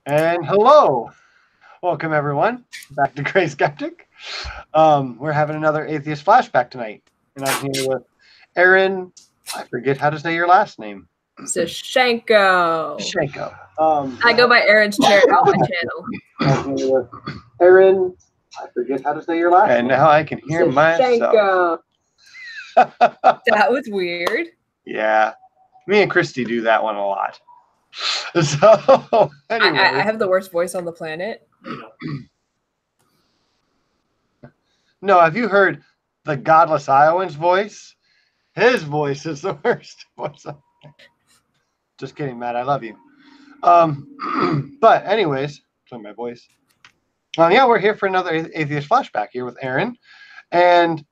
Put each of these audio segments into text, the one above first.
And hello, welcome everyone back to Gray Skeptic. We're having another Atheist Flashback tonight, and I'm here with Aerin. I forget how to say your last name. Syshenko. Sysyenko. I go by Aaron's chair on my channel. I'm here with Aerin. I forget how to say your last name. And now I can hear myself. That was weird. Yeah, me and Christy do that one a lot. So anyway, I have the worst voice on the planet. No, have you heard the Godless Iowan's voice? His voice is the worst voice. Just kidding, Matt. I love you. But anyways, play my voice. Yeah, we're here for another Atheist Flashback here with Aerin, and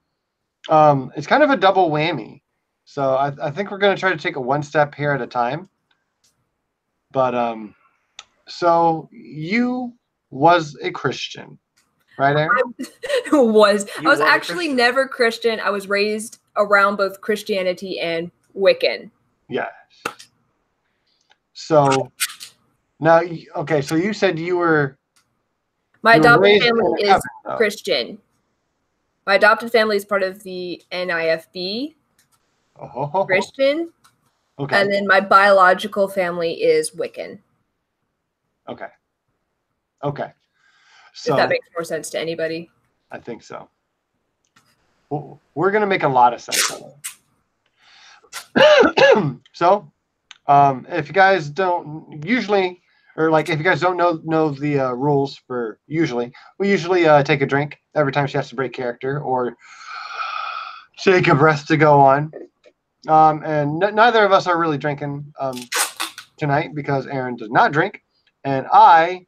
it's kind of a double whammy. So I think we're going to try to take it one step here at a time. But so you was a Christian, right, Aerin? I was actually never Christian. I was raised around both Christianity and Wiccan. Yes. So now, okay, so you said you were... My adopted family is Christian. My adopted family is part of the NIFB, Christian. Okay. And then my biological family is Wiccan. Okay. Okay. So if that makes more sense to anybody. I think so. Well, we're going to make a lot of sense of it. So, if you guys don't usually, or like if you guys don't know the rules for usually, we usually take a drink every time she has to break character or take a breath to go on. And neither of us are really drinking tonight because Aerin does not drink, and I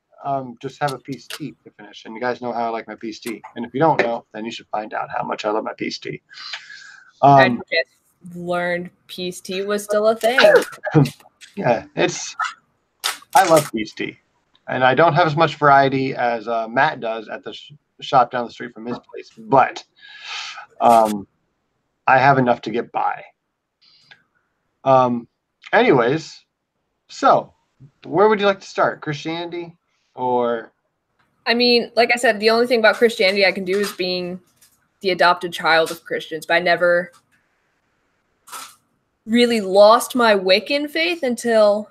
just have a peace tea to finish. And you guys know how I like my peace tea. And if you don't know, then you should find out how much I love my peace tea. I just learned peace tea was still a thing. Yeah, I love peace tea, and I don't have as much variety as Matt does at the shop down the street from his place, but I have enough to get by. Anyways, so where would you like to start? Christianity or? I mean, like I said, the only thing about Christianity I can do is being the adopted child of Christians, but I never really lost my Wiccan faith until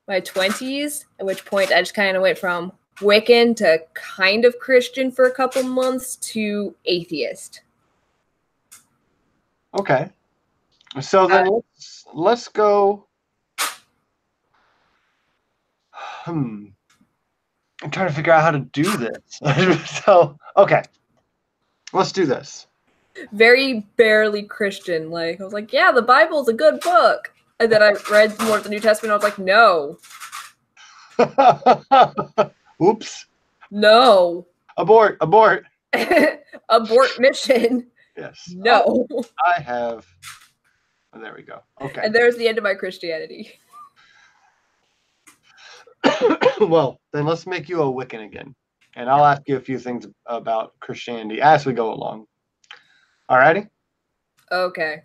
my 20s, at which point I just kind of went from Wiccan to kind of Christian for a couple months to atheist. Okay. So then let's go. I'm trying to figure out how to do this. So, okay. Let's do this. Very barely Christian. Like, I was like, yeah, the Bible's a good book. And then I read more of the New Testament. I was like, no. Oops. No. Abort. Abort. Abort mission. Yes. No. I have... Oh, there we go. Okay. And there's the end of my Christianity. Well, then let's make you a Wiccan again. And I'll ask you a few things about Christianity as we go along. Alrighty? Okay.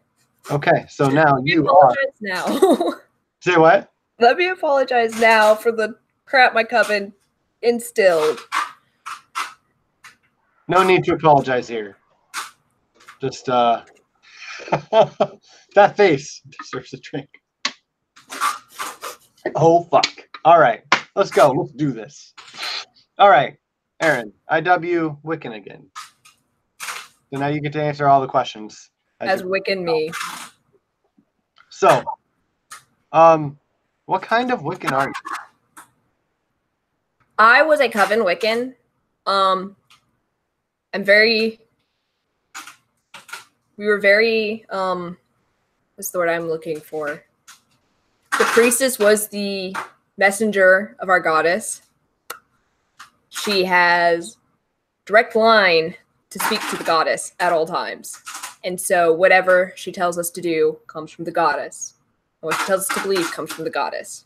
Okay, so now you apologize now. Say what? Let me apologize now for the crap my coven instilled. No need to apologize here. Just, that face deserves a drink. Oh, fuck. All right, let's go. Let's do this. All right, Aerin, IW Wiccan again. So now you get to answer all the questions. As Wiccan me. So, what kind of Wiccan are you? I was a coven Wiccan. We were very, what's the word I'm looking for? The priestess was the messenger of our goddess. She has direct line to speak to the goddess at all times. And so whatever she tells us to do comes from the goddess. And what she tells us to believe comes from the goddess.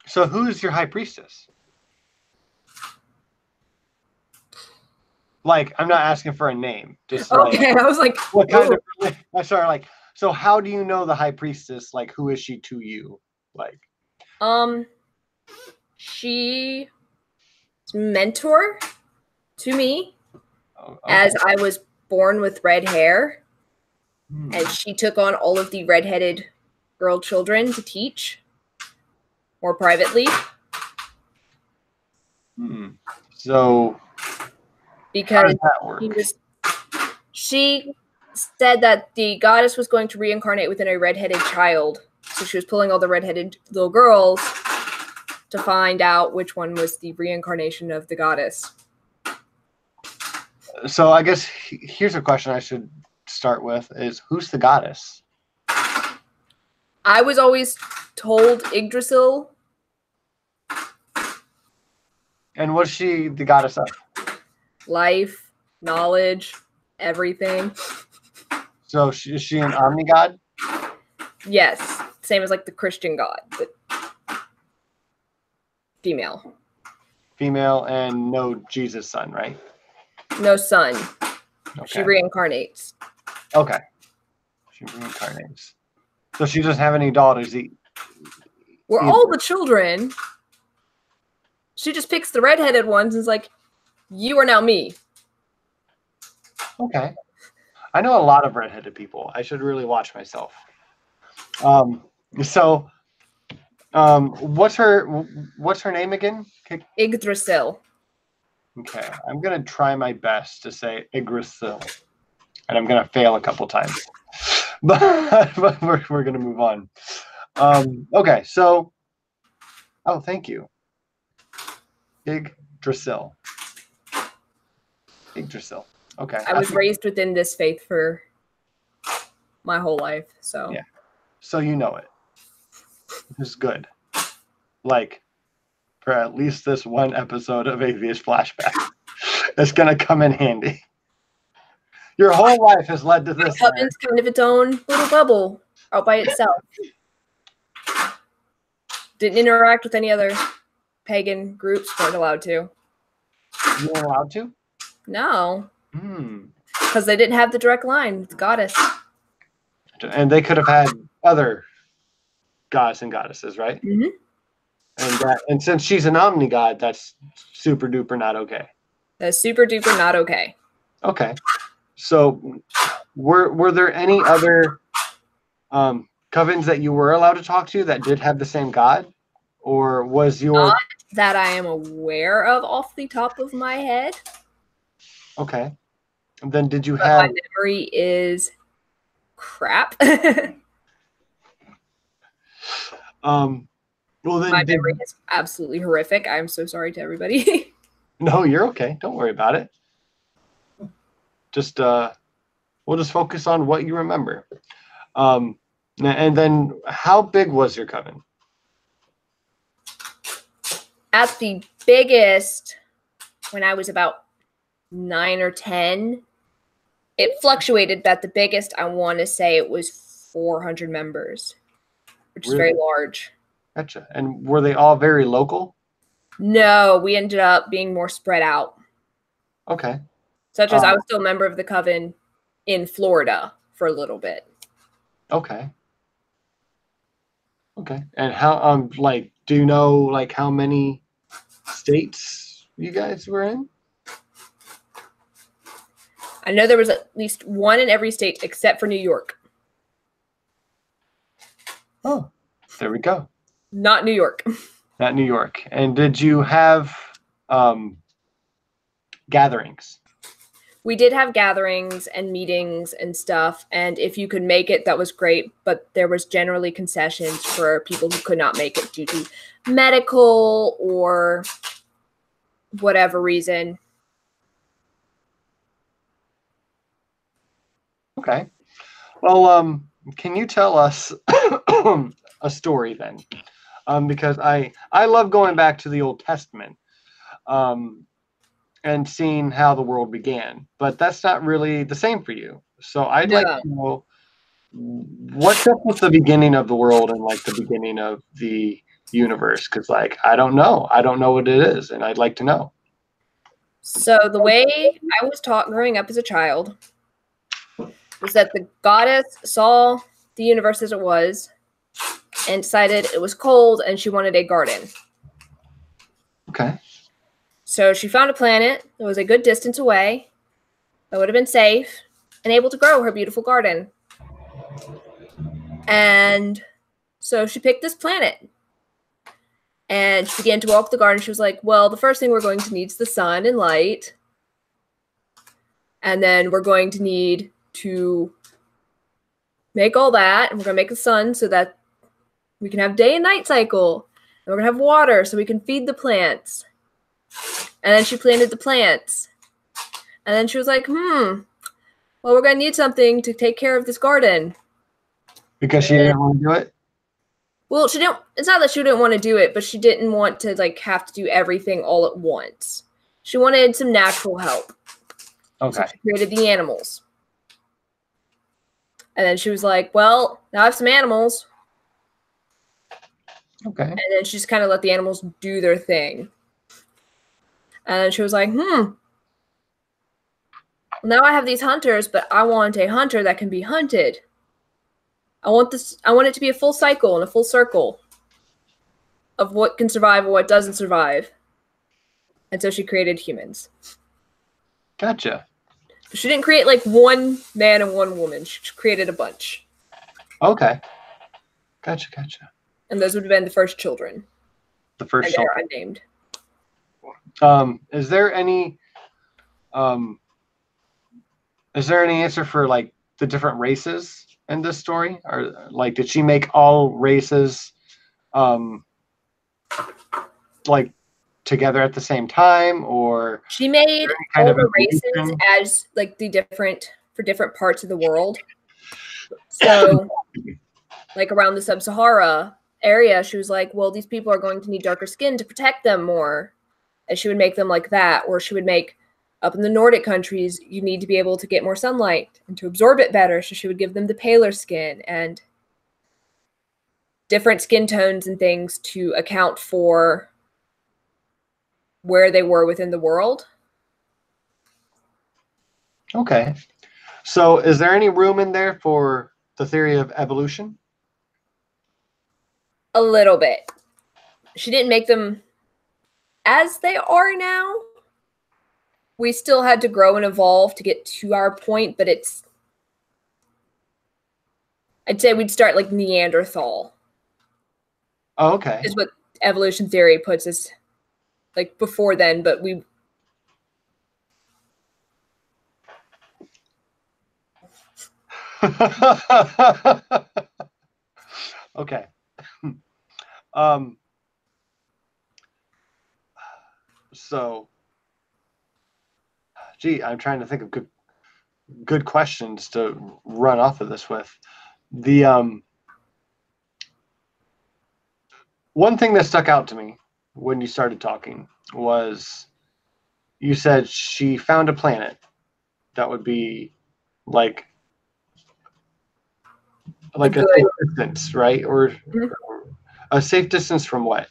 So who's your high priestess? Like, I'm not asking for a name. Just okay, I was like, what kind of? I'm sorry. Like, so how do you know the high priestess? Like, who is she to you? Like, She's mentor to me Oh, as I was born with red hair, Hmm. and she took on all of the redheaded girl children to teach more privately. So how Because does that work? she said that the goddess was going to reincarnate within a redheaded child. So she was pulling all the redheaded little girls to find out which one was the reincarnation of the goddess. So I guess here's a question I should start with is who's the goddess? I was always told Yggdrasil. And what's she the goddess of? Life, knowledge, everything. So is she an omni-god? Yes. Same as like the Christian god, but female. Female and no Jesus son, right? No son. Okay. She reincarnates. Okay. She reincarnates. So she doesn't have any daughters. We're all the children. She just picks the redheaded ones and is like, you are now me. Okay. I know a lot of redheaded people. I should really watch myself. What's her name again? Yggdrasil. Okay. I'm gonna try my best to say Yggdrasil. And I'm gonna fail a couple times. But we're gonna move on. Okay, so thank you. Yggdrasil. Yggdrasil. Okay. I was raised within this faith for my whole life, so yeah. So you know it. It's good. Like for at least this one episode of Atheist Flashbacks. It's gonna come in handy. Your whole life has led to this. Coven's kind of its own little bubble out by itself. Didn't interact with any other pagan groups. Weren't allowed to. You weren't allowed to? No. Because they didn't have the direct line with the goddess. And they could have had other gods and goddesses, right? Mm-hmm. And since she's an omni-god, that's super duper not okay. That's super duper not okay. Okay. So were there any other covens that you were allowed to talk to that did have the same god? Or was your... Not that I am aware of off the top of my head. Okay. And then did you but have... My memory is crap. Well, then my memory is absolutely horrific. I'm so sorry to everybody. No, you're okay. Don't worry about it. Just we'll just focus on what you remember. And then how big was your coven? At the biggest, when I was about 9 or 10, it fluctuated, but the biggest, I want to say it was 400 members, which is very large. Gotcha. And were they all very local? No, we ended up being more spread out. Okay. Such as I was still a member of the coven in Florida for a little bit. Okay. Okay. And how like do you know like how many states you guys were in? I know there was at least one in every state except for New York. Oh, there we go. Not New York. Not New York. And did you have gatherings? We did have gatherings and meetings and stuff, and if you could make it, that was great, but there was generally concessions for people who could not make it due to medical or whatever reason. Okay. Well, can you tell us a story then? Because I love going back to the Old Testament and seeing how the world began, but that's not really the same for you. So I'd like to know what's up with the beginning of the world and like the beginning of the universe, because like I don't know what it is, and I'd like to know. So the way I was taught growing up as a child was that the goddess saw the universe as it was, and decided it was cold and she wanted a garden. Okay. So she found a planet that was a good distance away, that would have been safe, and able to grow her beautiful garden. And so she picked this planet. And she began to walk the garden. She was like, well, the first thing we're going to need is the sun and light. And then we're going to need to make all that. And we're going to make the sun so that we can have day and night cycle. And we're going to have water so we can feed the plants. And then she planted the plants. And then she was like, well, we're going to need something to take care of this garden. Because she didn't want to do it? Well, she didn't. It's not that she didn't want to do it, but she didn't want to like have to do everything all at once. She wanted some natural help. Okay. So she created the animals. And then she was like, well, now I have some animals. Okay. And then she just kind of let the animals do their thing. And then she was like, now I have these hunters, but I want a hunter that can be hunted. I want it to be a full cycle and a full circle of what can survive and what doesn't survive. And so she created humans. Gotcha. She didn't create like one man and one woman. She created a bunch. Okay. Gotcha. And those would have been the first children. The first and children. They're unnamed. Is there any answer for like the different races in this story? Or like, did she make all races like together at the same time, or she made all the races as like the different parts of the world? So like around the sub-Sahara area, she was like, well, these people are going to need darker skin to protect them more. And she would make them like that. Or she would make, up in the Nordic countries, you need to be able to get more sunlight and to absorb it better. So she would give them the paler skin and different skin tones and things to account for where they were within the world. Okay. So is there any room in there for the theory of evolution? A little bit. She didn't make them as they are now. We still had to grow and evolve to get to our point, but I'd say we'd start like Neanderthal. Oh, okay. Is what evolution theory puts us like before then, but we okay. So, gee, I'm trying to think of good questions to run off of this with. The one thing that stuck out to me when you started talking was you said she found a planet that would be like a safe distance, right? Or a safe distance from what?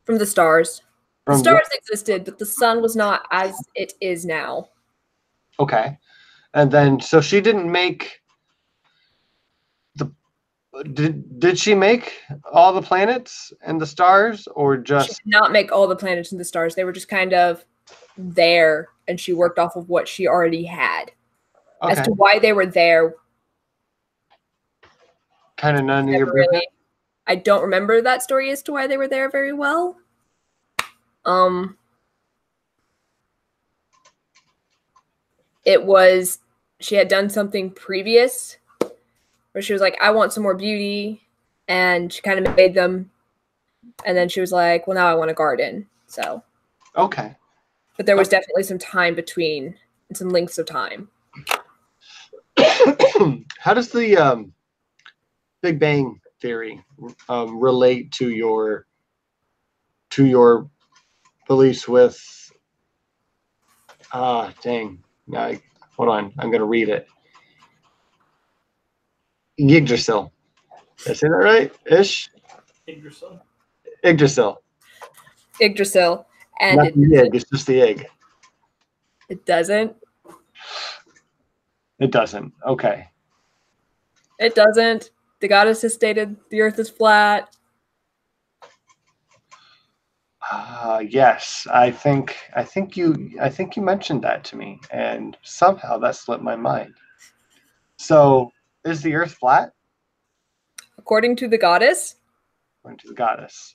From the stars. From the stars existed, but the sun was not as it is now. Okay. And then, so she didn't make did she make all the planets and the stars, or just? She did not make all the planets and the stars. They were just kind of there, and she worked off of what she already had. Okay. As to why they were there, kind of none of your business. I don't remember that story as to why they were there very well. It was, she had done something previous where she was like, I want some more beauty, and she kind of made them, and then she was like, well, now I want a garden. So okay, but there was definitely some time between and some lengths of time. How does the Big Bang theory relate to your beliefs with dang, now hold on, I'm gonna read it. Yggdrasil. Did I say that right? Ish? Yggdrasil. Yggdrasil. Yggdrasil. And not the egg, it's just the egg. It doesn't. It doesn't. Okay. It doesn't. The goddess has stated the Earth is flat. Yes, I think you mentioned that to me, and somehow that slipped my mind. So, is the Earth flat? According to the goddess? According to the goddess.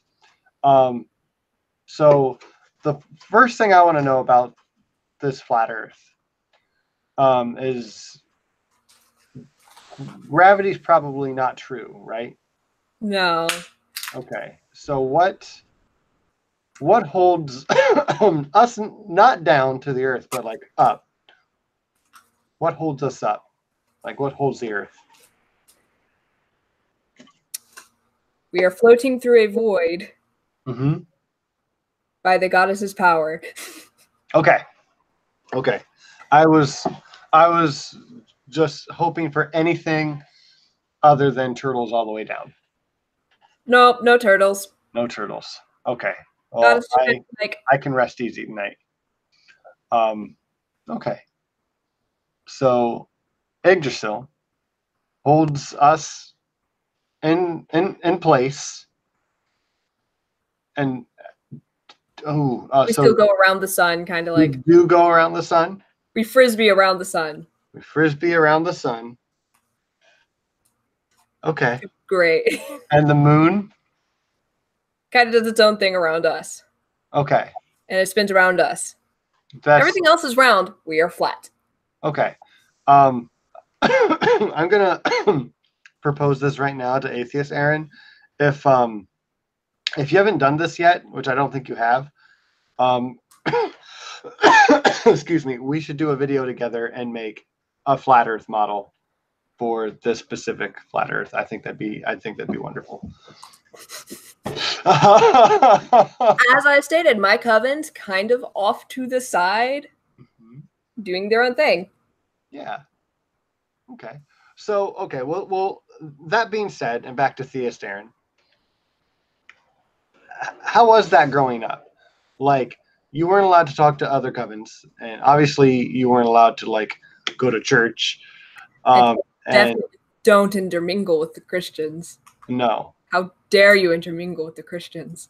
So the first thing I want to know about this flat Earth is gravity's probably not true, right? No. Okay. So what holds us not down to the Earth, but like up? What holds us up? Like what holds the Earth? We are floating through a void by the goddess's power. Okay. Okay. I was just hoping for anything other than turtles all the way down. Nope, no turtles. No turtles. Okay. Well, I can rest easy tonight. Okay. So Yggdrasil holds us in place, and we still go around the sun, kind of like. We do go around the sun. We frisbee around the sun. We frisbee around the sun. Okay. Great. And the moon kind of does its own thing around us. Okay. And it spins around us. Everything else is round. We are flat. Okay. I'm gonna propose this right now to Atheist Aerin. If you haven't done this yet, which I don't think you have, excuse me, we should do a video together and make a flat Earth model for this specific flat Earth. I think that'd be wonderful. As I stated, my coven's kind of off to the side, doing their own thing. Yeah. Okay. So, okay. Well, that being said, and back to Theist Aerin, how was that growing up? Like, you weren't allowed to talk to other covens, and obviously you weren't allowed to like go to church. Definitely don't intermingle with the Christians. No. How dare you intermingle with the Christians?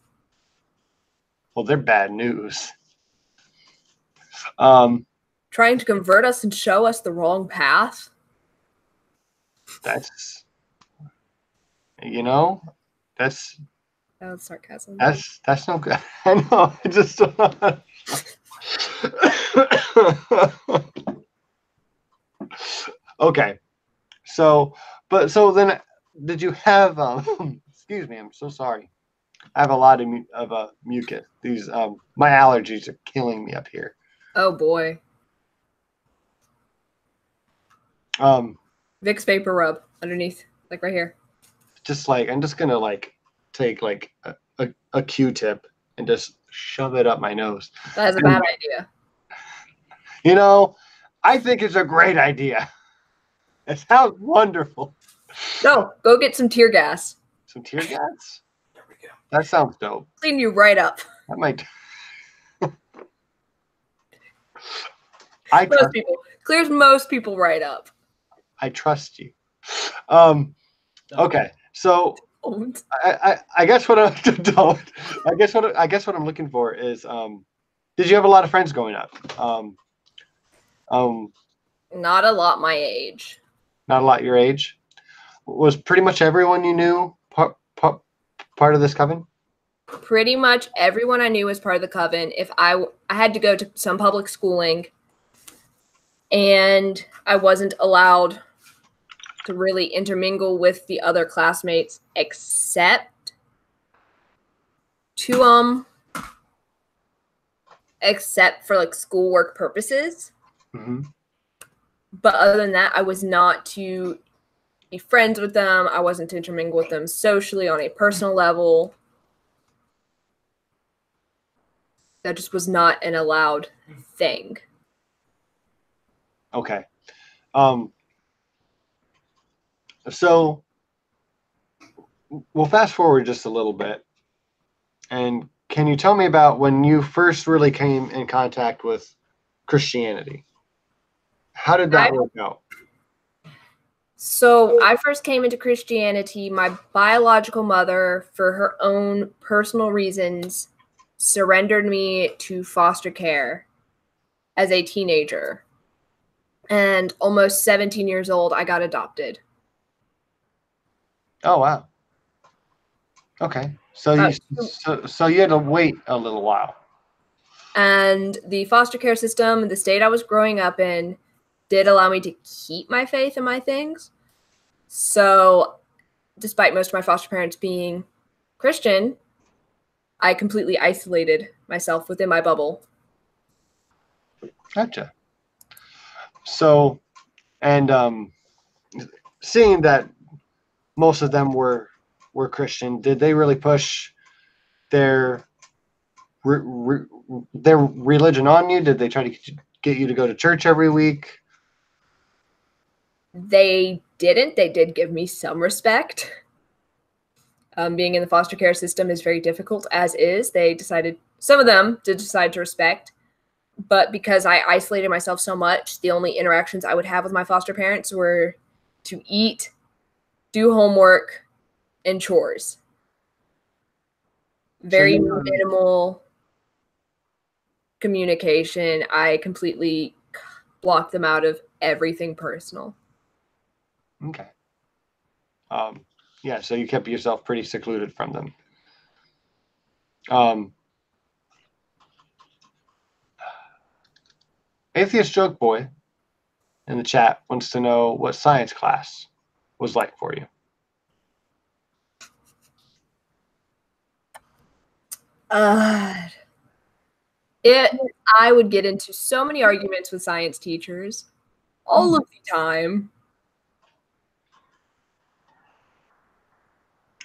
Well, they're bad news. Trying to convert us and show us the wrong path? That's, you know, that's... That was sarcasm. That's no good. I know. I just... Okay. So then, did you have... excuse me, I'm so sorry. I have a lot of mucus. These my allergies are killing me up here. Oh boy. Vicks vapor rub underneath, like right here. Just like I'm just gonna like take like a Q-tip and just shove it up my nose. That is a bad idea. You know, I think it's a great idea. It sounds wonderful. No, go get some tear gas. Some tear gas? There we go. That sounds dope. Clean you right up. That might. Most people clears most people right up. I trust you. Okay, so I guess what I guess what I'm looking for is did you have a lot of friends growing up? Not a lot my age. Not a lot your age. Was pretty much everyone you knew part of this coven? Pretty much everyone I knew was part of the coven. If I had to go to some public schooling, and I wasn't allowed to really intermingle with the other classmates except for like schoolwork purposes. But other than that, I was not to be friends with them. I wasn't to intermingle with them socially on a personal level. That just was not an allowed thing. Okay. So we'll fast forward just a little bit. And can you tell me about when you first really came in contact with Christianity? How did that work out? So I first came into Christianity. My biological mother, for her own personal reasons, surrendered me to foster care as a teenager. And almost 17 years old, I got adopted. Oh, wow. Okay. So you had to wait a little while. And the foster care system, the state I was growing up in, did allow me to keep my faith in my things. So despite most of my foster parents being Christian, I completely isolated myself within my bubble. Gotcha. So, and seeing that most of them were Christian, did they really push their religion on you? Did they try to get you to go to church every week? They didn't. They did give me some respect. Being in the foster care system is very difficult, as is. Some of them did decide to respect, but because I isolated myself so much, the only interactions I would have with my foster parents were to eat, do homework, and chores. Very minimal communication. I completely blocked them out of everything personal. Okay. Yeah, so you kept yourself pretty secluded from them. Atheist Joke Boy in the chat wants to know what science class was like for you. I would get into so many arguments with science teachers all of the time.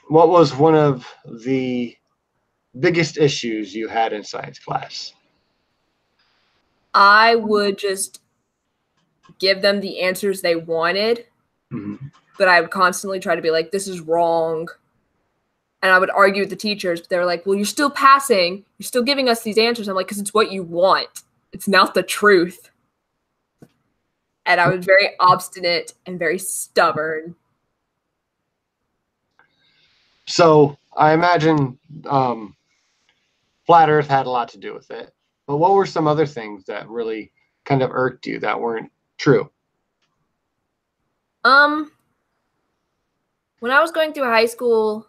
What was one of the biggest issues you had in science class? I would just give them the answers they wanted, but I would constantly try to be like, this is wrong. And I would argue with the teachers, but they were like, well, you're still passing. You're still giving us these answers. I'm like, because it's what you want. It's not the truth. And I was very obstinate and very stubborn. So I imagine Flat Earth had a lot to do with it. But what were some other things that really kind of irked you that weren't true? When I was going through high school,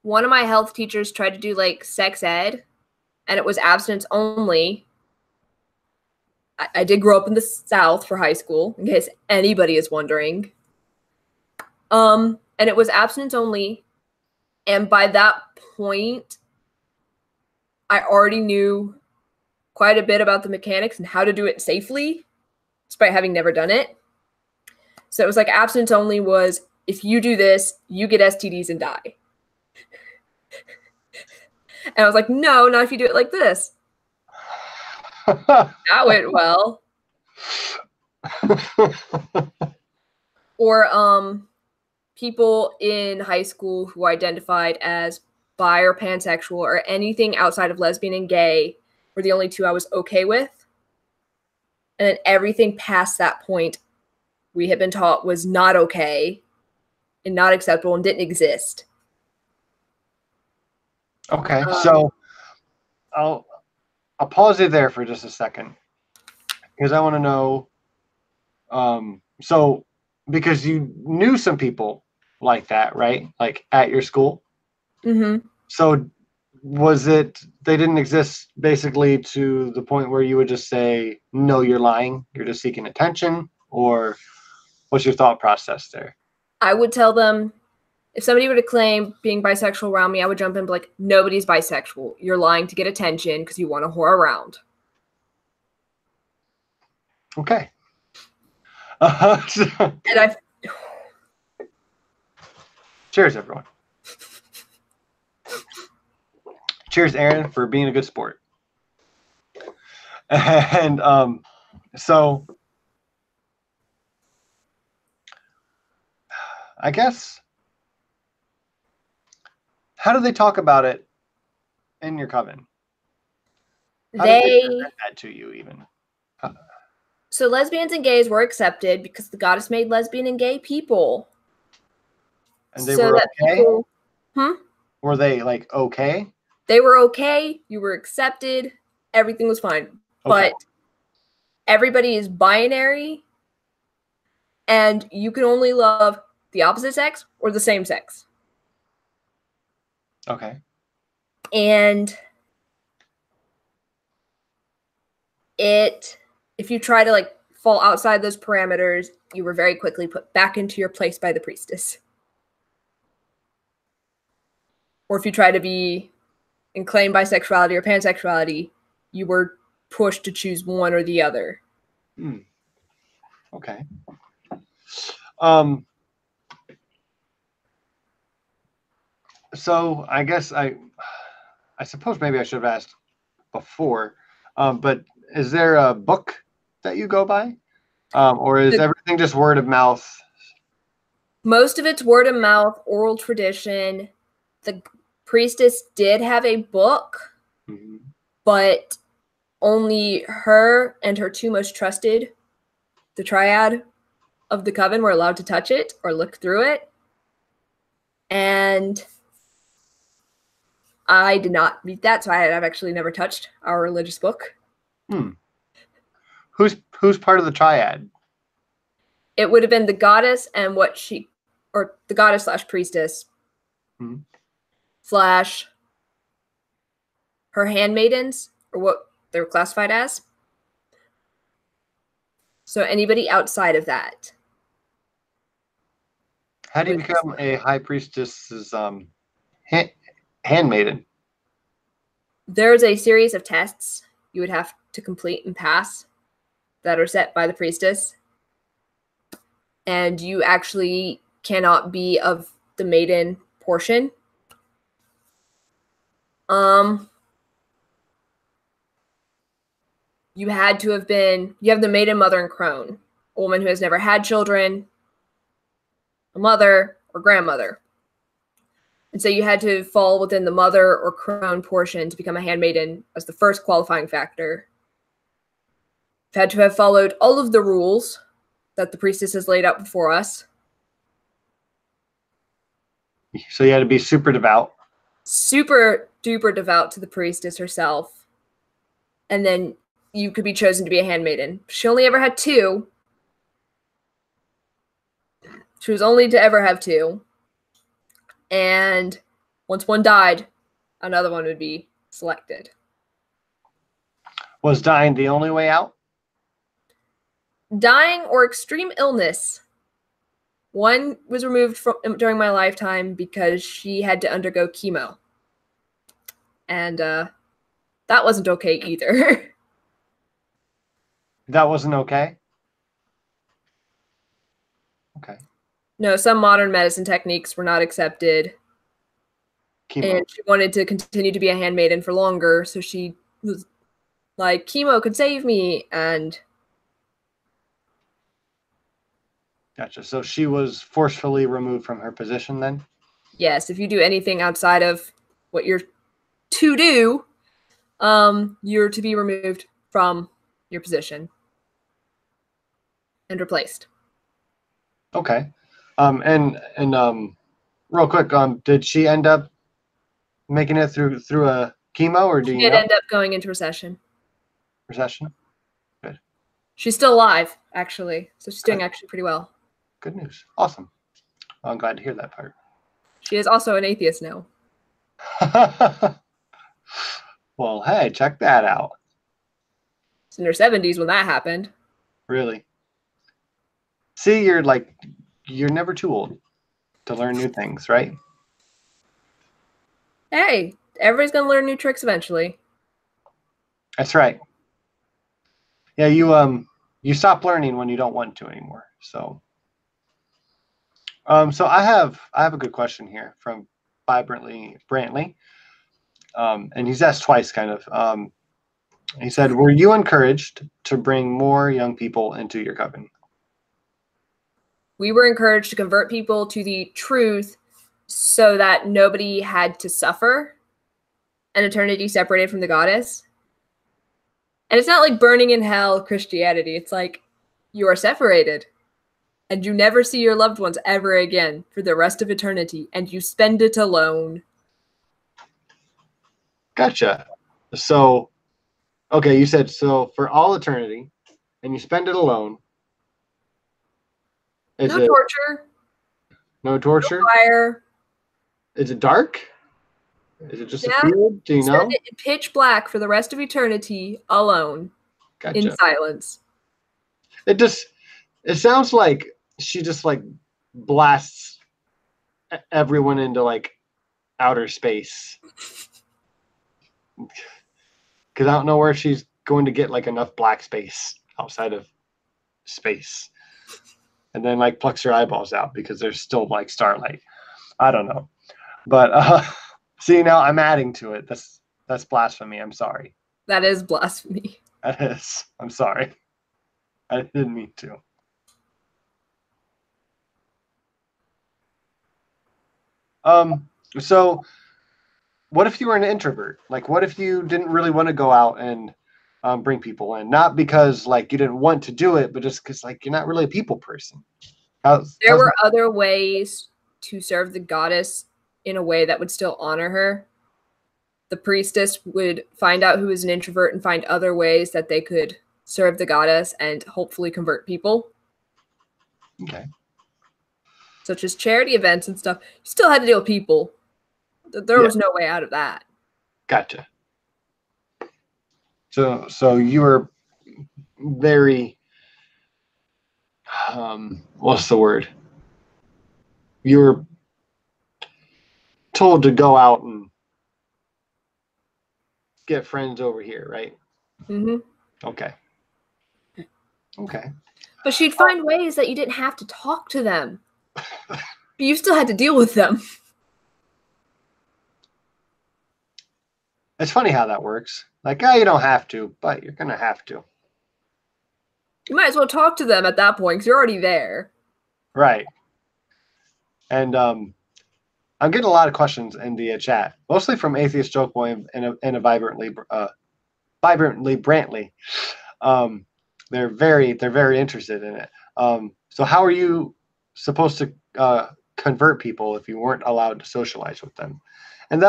one of my health teachers tried to do like sex ed, and it was abstinence only. I did grow up in the South for high school, in case anybody is wondering. And it was abstinence only. And by that point, I already knew quite a bit about the mechanics and how to do it safely, despite having never done it. So it was like abstinence only was, if you do this, you get STDs and die. And I was like, no, not if you do it like this. That went well. Or people in high school who identified as bi or pansexual or anything outside of lesbian and gay were the only two I was okay with. And then everything past that point we had been taught was not okay and not acceptable and didn't exist. Okay, so I'll pause you there for just a second because I want to know. So because you knew some people like that, right? Like at your school. Mm-hmm. So was it they didn't exist basically to the point where you would just say, no, you're lying, you're just seeking attention, or what's your thought process there? I would tell them, if somebody were to claim being bisexual around me, I would jump in and be like, nobody's bisexual. You're lying to get attention because you want to whore around. Okay. And Cheers, everyone. Cheers, Aerin, for being a good sport. And so I guess, how do they talk about it in your coven? How do they present that to you even? So lesbians and gays were accepted because the goddess made lesbian and gay people. And they were okay? Hmm? Were they, like, okay? They were okay. You were accepted. Everything was fine. Okay. But everybody is binary, and you can only love the opposite sex or the same sex. Okay. And if you try to like fall outside those parameters, you were very quickly put back into your place by the priestess. Or if you try to be and claim bisexuality or pansexuality, you were pushed to choose one or the other. Okay. So I guess I suppose maybe I should have asked before, but is there a book that you go by, or is everything just word of mouth? Most of it's word of mouth, oral tradition. The priestess did have a book, but only her and her two most trusted, the triad of the coven, were allowed to touch it or look through it. And I did not read that, so I've actually never touched our religious book. Who's part of the triad? It would have been the goddess and the goddess / priestess / her handmaidens, or what they were classified as. So anybody outside of that. How do you become a high priestess's handmaiden? There's a series of tests you would have to complete and pass that are set by the priestess. And you actually cannot be of the maiden portion. You have the maiden, mother, and crone. A woman who has never had children, a mother, or grandmother. And so you had to fall within the mother or crone portion to become a handmaiden as the first qualifying factor. You had to have followed all of the rules that the priestess has laid out before us. So you had to be super devout. Super duper devout to the priestess herself. And then you could be chosen to be a handmaiden. She only ever had 2. She was only to ever have 2. And once one died, another one would be selected. Was dying the only way out? Dying or extreme illness. One was removed during my lifetime because she had to undergo chemo. And that wasn't okay either. That wasn't okay? Okay. No, some modern medicine techniques were not accepted. Chemo. And she wanted to continue to be a handmaiden for longer, so she was like, chemo could save me, and... Gotcha. So she was forcefully removed from her position then? Yes, if you do anything outside of what you're to do, you're to be removed from your position and replaced. Okay. And real quick, did she end up making it through a chemo, or do you know? She did end up going into recession. Recession? Good. She's still alive, actually. So she's doing actually pretty well. Good news. Awesome. Well, I'm glad to hear that part. She is also an atheist now. Well, hey, check that out. It's in her 70s when that happened. Really? See, you're never too old to learn new things, right? Hey, everybody's going to learn new tricks eventually. That's right. Yeah, you stop learning when you don't want to anymore. So I have a good question here from Brantley. And he's asked twice, kind of. He said, were you encouraged to bring more young people into your coven? We were encouraged to convert people to the truth so that nobody had to suffer an eternity separated from the goddess. And it's not like burning in hell Christianity. It's like You are separated, and you never see your loved ones ever again for the rest of eternity, and you spend it alone. Gotcha. So, okay, you said so for all eternity, and you spend it alone. Is No it torture, no no torture? fire. Is it dark? Is it just a Yeah, field? Do you spend know? it in pitch black for the rest of eternity, alone, in Gotcha. silence. It sounds like she just like blasts everyone into like outer space. Because I don't know where she's going to get like enough black space outside of space. And then like plucks her eyeballs out because there's still like starlight. I don't know. But see, now I'm adding to it. That's blasphemy. I'm sorry. That is blasphemy. That is. I'm sorry. I didn't mean to. So what if you were an introvert? Like, what if you didn't really want to go out and bring people in? Not because like you didn't want to do it, but just because like you're not really a people person. There were other ways to serve the goddess in a way that would still honor her. The priestess would find out who is an introvert and find other ways that they could serve the goddess and hopefully convert people. Okay. Such as charity events and stuff. You still had to deal with people. There was no way out of that. Gotcha. So you were very what's the word? You were told to go out and get friends over here, right? Mm-hmm. Okay. Okay. But she'd find ways that you didn't have to talk to them. But you still had to deal with them. It's funny how that works. Like, oh, you don't have to, but you're gonna have to. You might as well talk to them at that point because you're already there. Right. And I'm getting a lot of questions in the chat, mostly from Atheist Joke Boy and a vibrantly Brantley. They're very interested in it. So how are you supposed to convert people if you weren't allowed to socialize with them? And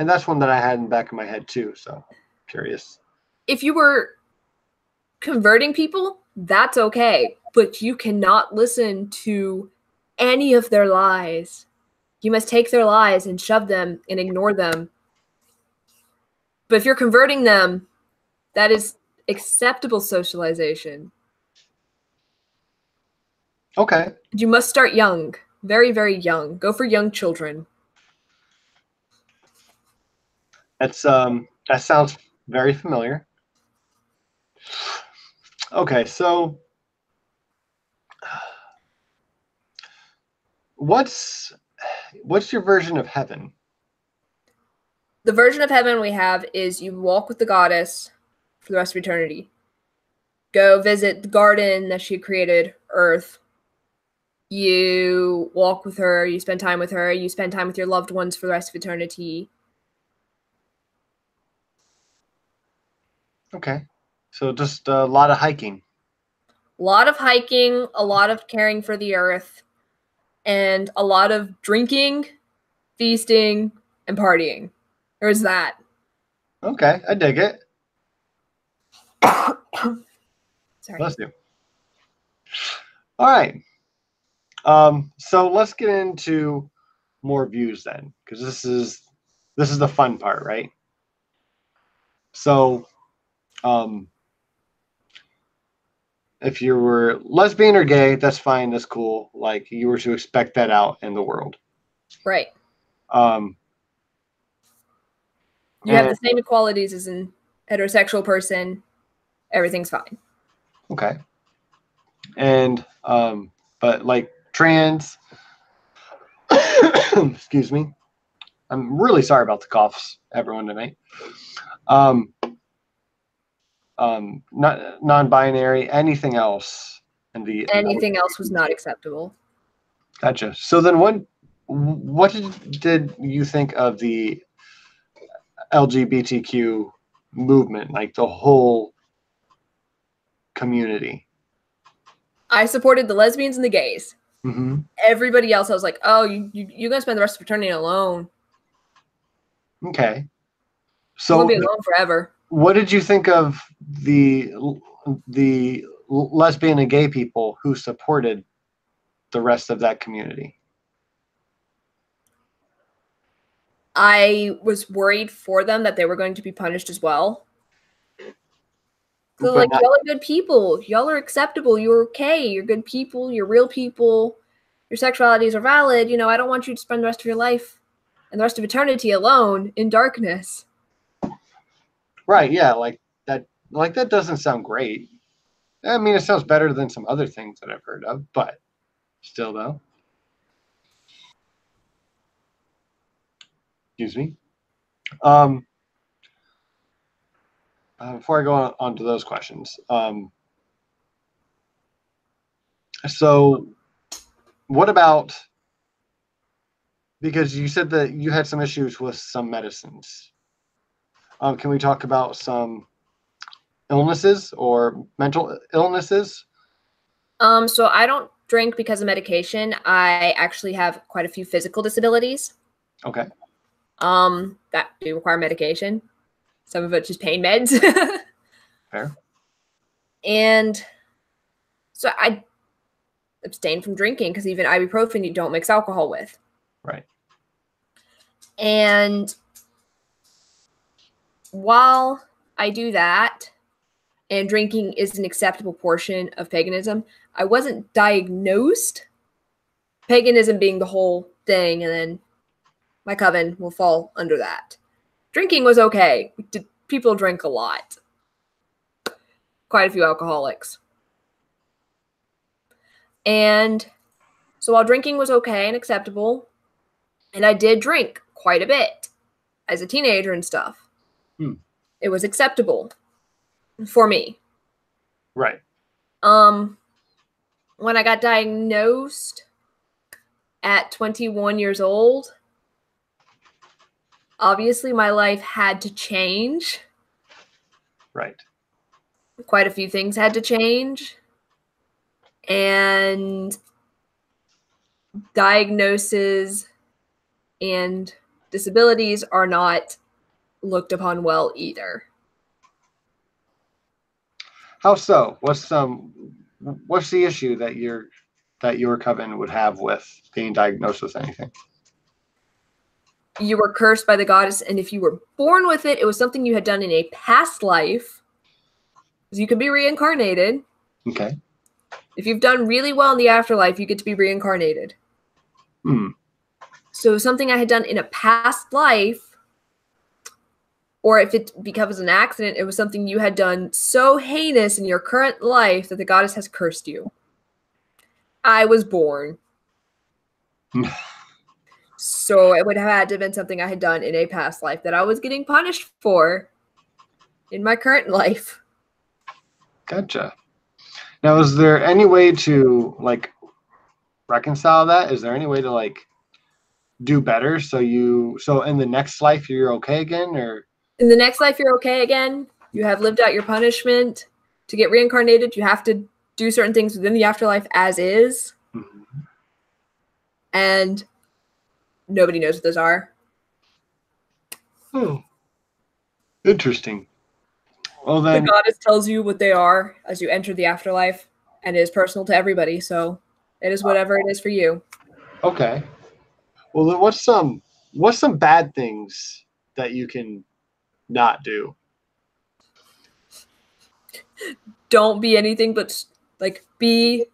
that's one that I had in the back of my head too. So curious. If you were converting people, that's okay. But you cannot listen to any of their lies. You must take their lies and shove them and ignore them. But if you're converting them, that is acceptable socialization. Okay. You must start young. Very, very young. Go for young children. That sounds very familiar. Okay, so what's your version of heaven? The version of heaven we have is you walk with the goddess for the rest of eternity. Go visit the garden that she created, Earth. You walk with her, you spend time with her, you spend time with your loved ones for the rest of eternity. Okay. So just a lot of hiking. A lot of hiking, a lot of caring for the earth, and a lot of drinking, feasting, and partying. There's that. Okay, I dig it. Sorry. Bless you. All right. So let's get into more views then, because this is the fun part, right? So, if you were lesbian or gay, that's fine, that's cool. Like you were to expect that out in the world. Right. Um, You have the same equalities as an heterosexual person. Everything's fine. Okay. And but like trans, excuse me. I'm really sorry about the coughs, everyone tonight. Not non-binary, anything else Anything else was not acceptable. Gotcha. So then what did you think of the LGBTQ movement, like the whole community? I supported the lesbians and the gays. Mm-hmm. Everybody else, I was like, oh, you're going to spend the rest of eternity alone. Okay. You're So going to be alone forever. what did you think of the lesbian and gay people who supported the rest of that community? I was worried for them that they were going to be punished as well. So like, y'all are good people. Y'all are acceptable. You're okay. You're good people. You're real people. Your sexualities are valid. You know, I don't want you to spend the rest of your life and the rest of eternity alone in darkness. Right, yeah, like that doesn't sound great. I mean, it sounds better than some other things that I've heard of, but still though. Excuse me. Before I go on to those questions, so what about, because you said that you had some issues with some medicines. Can we talk about some illnesses or mental illnesses? So I don't drink because of medication. I actually have quite a few physical disabilities. Okay. That do require medication. Some of it just pain meds. Fair. And so I abstain from drinking because even ibuprofen you don't mix alcohol with. Right. And while I do that, and drinking is an acceptable portion of paganism, I wasn't diagnosed. Paganism being the whole thing, and then my coven will fall under that. Drinking was okay. People drink a lot. Quite a few alcoholics. And so while drinking was okay and acceptable, and I did drink quite a bit as a teenager and stuff, it was acceptable for me. Right. When I got diagnosed at 21 years old, obviously my life had to change. Right. Quite a few things had to change. And diagnoses and disabilities are not looked upon well either. How so? What's the issue that your coven would have with being diagnosed with anything? You were cursed by the goddess, and if you were born with it, it was something you had done in a past life. You could be reincarnated. Okay. If you've done really well in the afterlife, you get to be reincarnated. So something I had done in a past life, or if it becomes an accident, it was something you had done so heinous in your current life that the goddess has cursed you. I was born. So it would have had to have been something I had done in a past life that I was getting punished for in my current life. Gotcha. Now, is there any way to like reconcile that? Is there any way to like do better so in the next life you're okay again? Or in the next life you're okay again? You have lived out your punishment. To get reincarnated, you have to do certain things within the afterlife as is. And nobody knows what those are. Oh, interesting. Well, then the goddess tells you what they are as you enter the afterlife, and it is personal to everybody. So it is whatever it is for you. Okay. Well, then what's some bad things that you can not do? Don't be anything but like be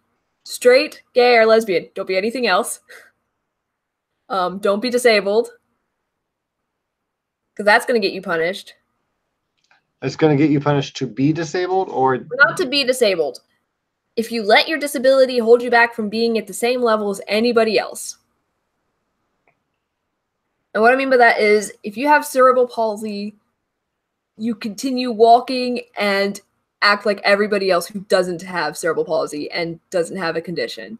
straight, gay, or lesbian. Don't be anything else. Don't be disabled, because that's going to get you punished. It's going to get you punished to be disabled, or not to be disabled. If you let your disability hold you back from being at the same level as anybody else. And what I mean by that is, if you have cerebral palsy, you continue walking and act like everybody else who doesn't have cerebral palsy and doesn't have a condition.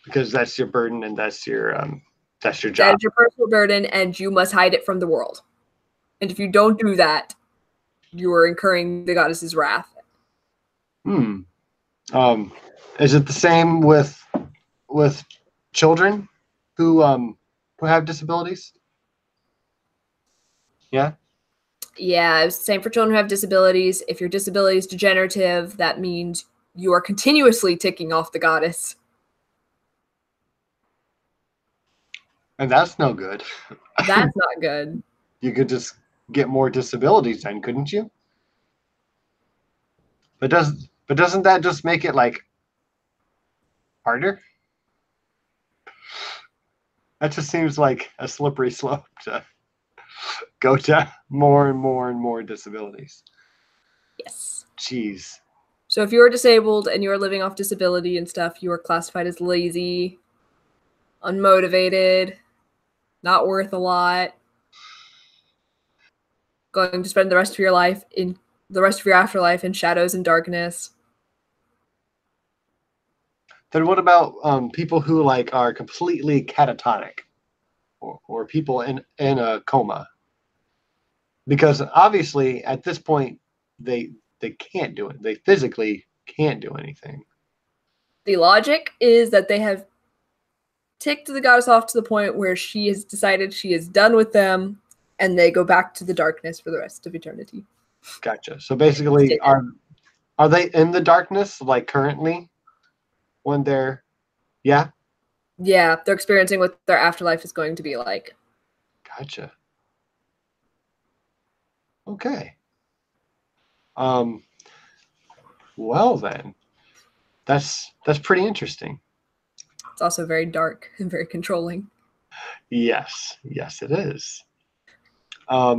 Because that's your burden and that's your job. That is your personal burden, and you must hide it from the world. And if you don't do that, you are incurring the goddess's wrath. Is it the same with children who have disabilities? Yeah. Yeah, it's the same for children who have disabilities. If your disability is degenerative, that means you are continuously ticking off the goddess. And that's no good. That's not good. You could just get more disabilities then, couldn't you? But doesn't that just make it like harder? That just seems like a slippery slope to go to more and more and more disabilities. Yes. Jeez. So if you're disabled and you're living off disability and stuff, you are classified as lazy, unmotivated, not worth a lot, going to spend the rest of your life in the rest of your afterlife in shadows and darkness. Then what about people who like are completely catatonic, or people in a coma? Because obviously at this point they can't do it. They physically can't do anything. The logic is that they have ticked the goddess off to the point where she has decided she is done with them, and they go back to the darkness for the rest of eternity. Gotcha. So basically, are they in the darkness like currently when they're yeah? Yeah, they're experiencing what their afterlife is going to be like. Gotcha. Okay. Well then, that's pretty interesting. It's also very dark and very controlling. Yes, yes, it is. I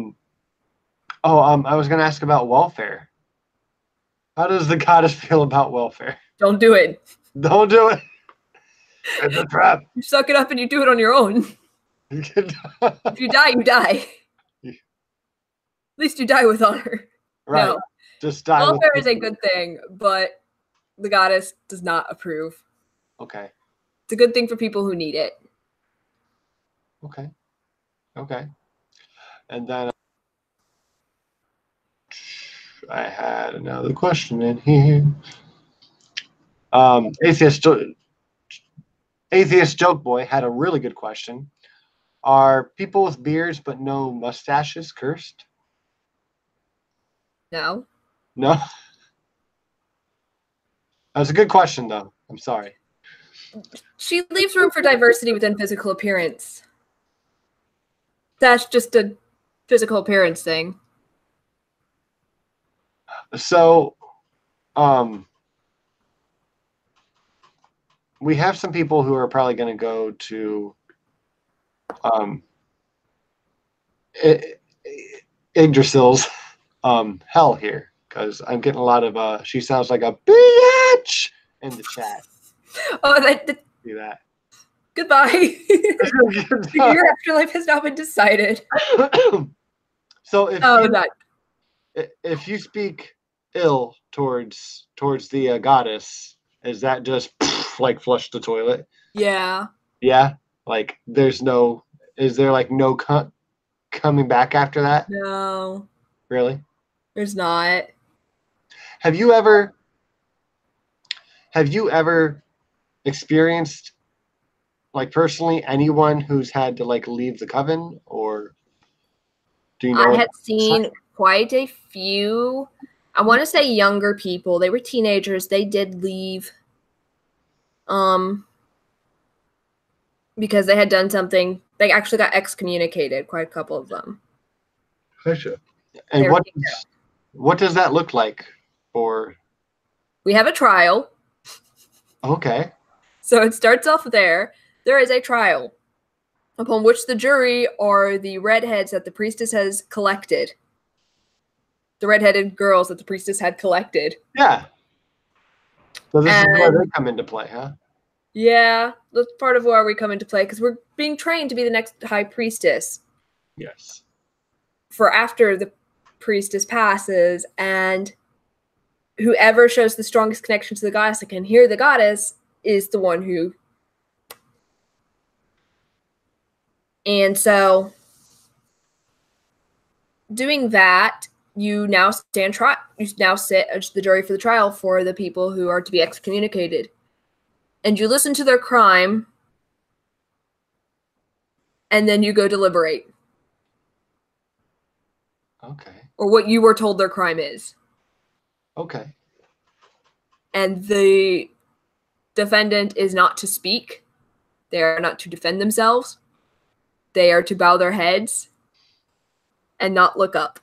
was going to ask about welfare. How does the goddess feel about welfare? Don't do it. Don't do it. It's a trap. You suck it up and you do it on your own. If you die, you die. At least you die with honor. Right. No. Just die. Welfare is a good thing, but the goddess does not approve. Okay. It's a good thing for people who need it. Okay. Okay. And then I had another question in here. Atheist Joke Boy had a really good question. Are people with beards but no mustaches cursed? No. No. That's a good question, though. I'm sorry. She leaves room for diversity within physical appearance. That's just a physical appearance thing. So, we have some people who are probably going to go to Yggdrasil's hell here, because I'm getting a lot of she sounds like a bitch in the chat. Oh, See that? Goodbye. Your afterlife has not been decided. So if you speak ill towards the goddess, is that just like flush the toilet? Yeah. Yeah. Like is there like no coming back after that? No. Really? There's not. Have you ever experienced, like, personally, anyone who's had to like leave the coven, or do you know? I had seen quite a few, I want to say younger people. They were teenagers. They did leave because they had done something. They actually got excommunicated, quite a couple of them. Gotcha. And what does that look like for? We have a trial. Okay. So it starts off there. There is a trial upon which the jury are the redheads that the priestess has collected. The redheaded girls that the priestess had collected. Yeah. So this is where they come into play, huh? Yeah, that's part of where we come into play, because we're being trained to be the next high priestess. Yes. For after the priestess passes, and whoever shows the strongest connection to the goddess and can hear the goddess is the one who. And so doing that, you now stand trial. You now sit as the jury for the trial for the people who are to be excommunicated. And you listen to their crime, and then you go deliberate. Okay. Or what you were told their crime is. Okay. And the defendant is not to speak. They are not to defend themselves. They are to bow their heads and not look up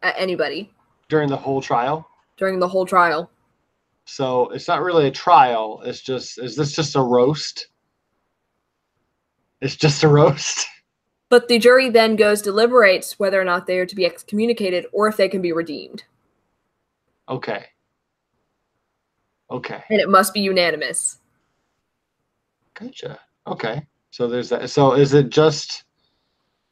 at anybody. During the whole trial? During the whole trial. So it's not really a trial. It's just, is this just a roast? It's just a roast? But the jury then deliberates whether or not they are to be excommunicated or if they can be redeemed. Okay. Okay. And it must be unanimous. Gotcha. Okay. So there's that. So is it just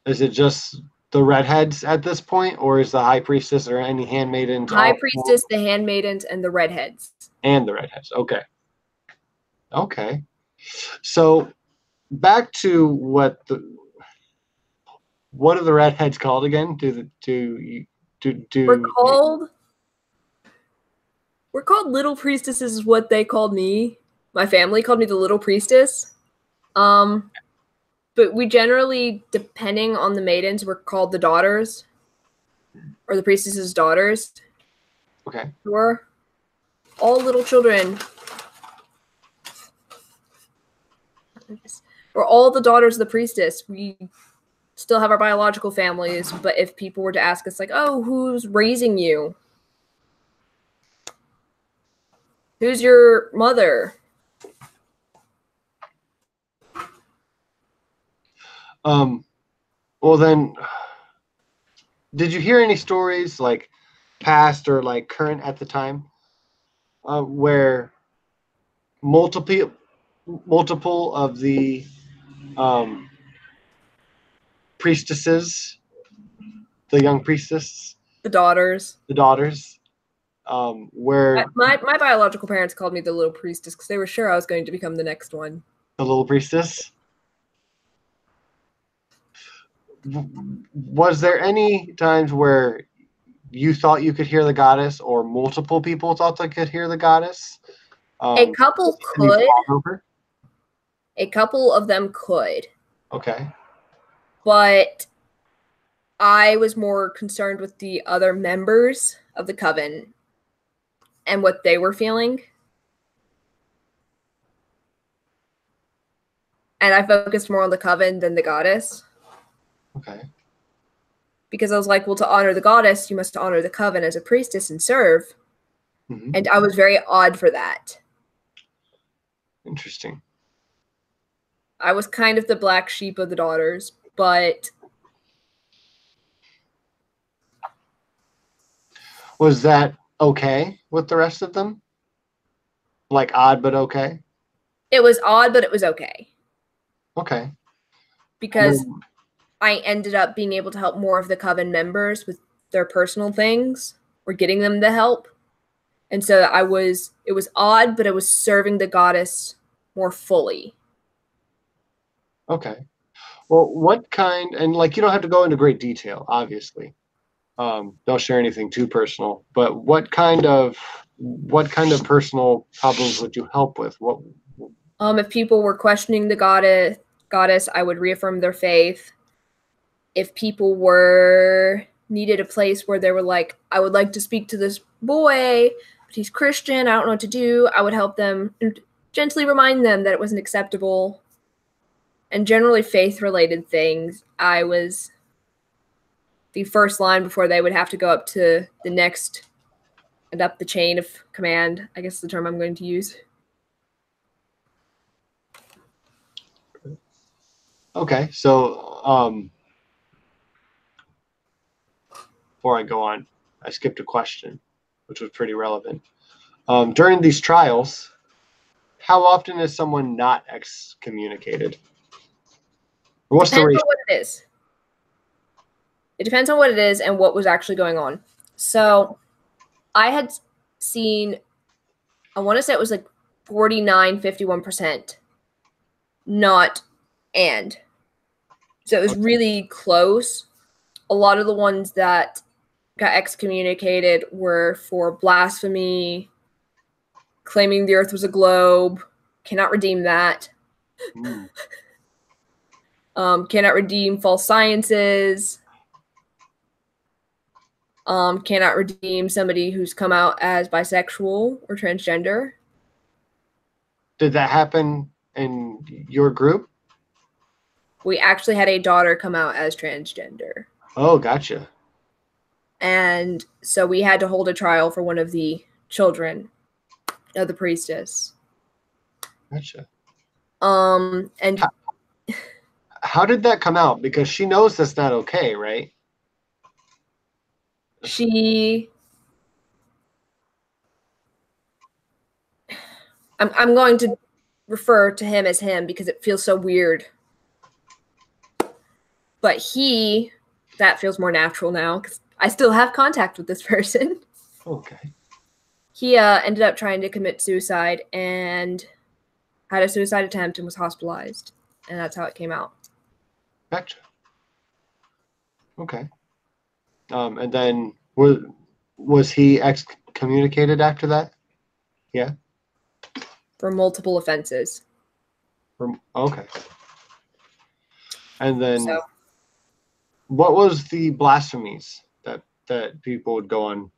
the redheads at this point, or is the high priestess or any handmaidens? High priestess, the handmaidens, and the redheads. And the redheads. Okay. Okay. So back to what are the redheads called again? We're called little priestesses is what they called me. My family called me the little priestess. But we generally, depending on the maidens, we're called the daughters. Or the priestesses' daughters. Okay. We're all little children. We're all the daughters of the priestess. We still have our biological families, but if people were to ask us, like, oh, who's raising you? Who's your mother? Well then, did you hear any stories, like past or like current at the time, where multiple of the priestesses, the young priestess, the daughters, where my biological parents called me the little priestess because they were sure I was going to become the next one. The little priestess? Was there any times where you thought you could hear the goddess, or multiple people thought they could hear the goddess? A couple could. A couple of them could. Okay. But I was more concerned with the other members of the coven and what they were feeling. And I focused more on the coven than the goddess. Okay. Because I was like, well, to honor the goddess, you must honor the coven as a priestess and serve. Mm-hmm. And I was very odd for that. Interesting. I was kind of the black sheep of the daughters, but... Was that okay with the rest of them? Like odd, but okay? It was odd, but it was okay. Okay. Because I ended up being able to help more of the coven members with their personal things or getting them the help. And so it was odd, but I was serving the goddess more fully. Okay. Well, what kind, and like, you don't have to go into great detail, obviously. Don't share anything too personal, but what kind of personal problems would you help with? What? If people were questioning the goddess, I would reaffirm their faith. If people needed a place where they were like, I would like to speak to this boy, but he's Christian, I don't know what to do, I would help them and gently remind them that it wasn't acceptable. And generally faith-related things, I was the first line before they would have to go up to the next and up the chain of command, I guess is the term I'm going to use. Okay, so before I go on, I skipped a question, which was pretty relevant. During these trials, how often is someone not excommunicated? Or what's the ratio? Depends on what it is. It depends on what it is and what was actually going on. So I had seen, I want to say it was like 49, 51% not and. So it was really close. A lot of the ones that got excommunicated were for blasphemy, claiming the earth was a globe, cannot redeem that. Cannot redeem false sciences. Cannot redeem somebody who's come out as bisexual or transgender. Did that happen in your group? We actually had a daughter come out as transgender. Oh, gotcha. And so we had to hold a trial for one of the children of the priestess. Gotcha. And how did that come out? Because she knows that's not okay, right? I'm going to refer to him as him because it feels so weird. But that feels more natural now because I still have contact with this person. Okay. He ended up trying to commit suicide and had a suicide attempt and was hospitalized. And that's how it came out. Gotcha. Okay. And then was he excommunicated after that? Yeah. For multiple offenses. Okay. And then what was the blasphemies that people would go on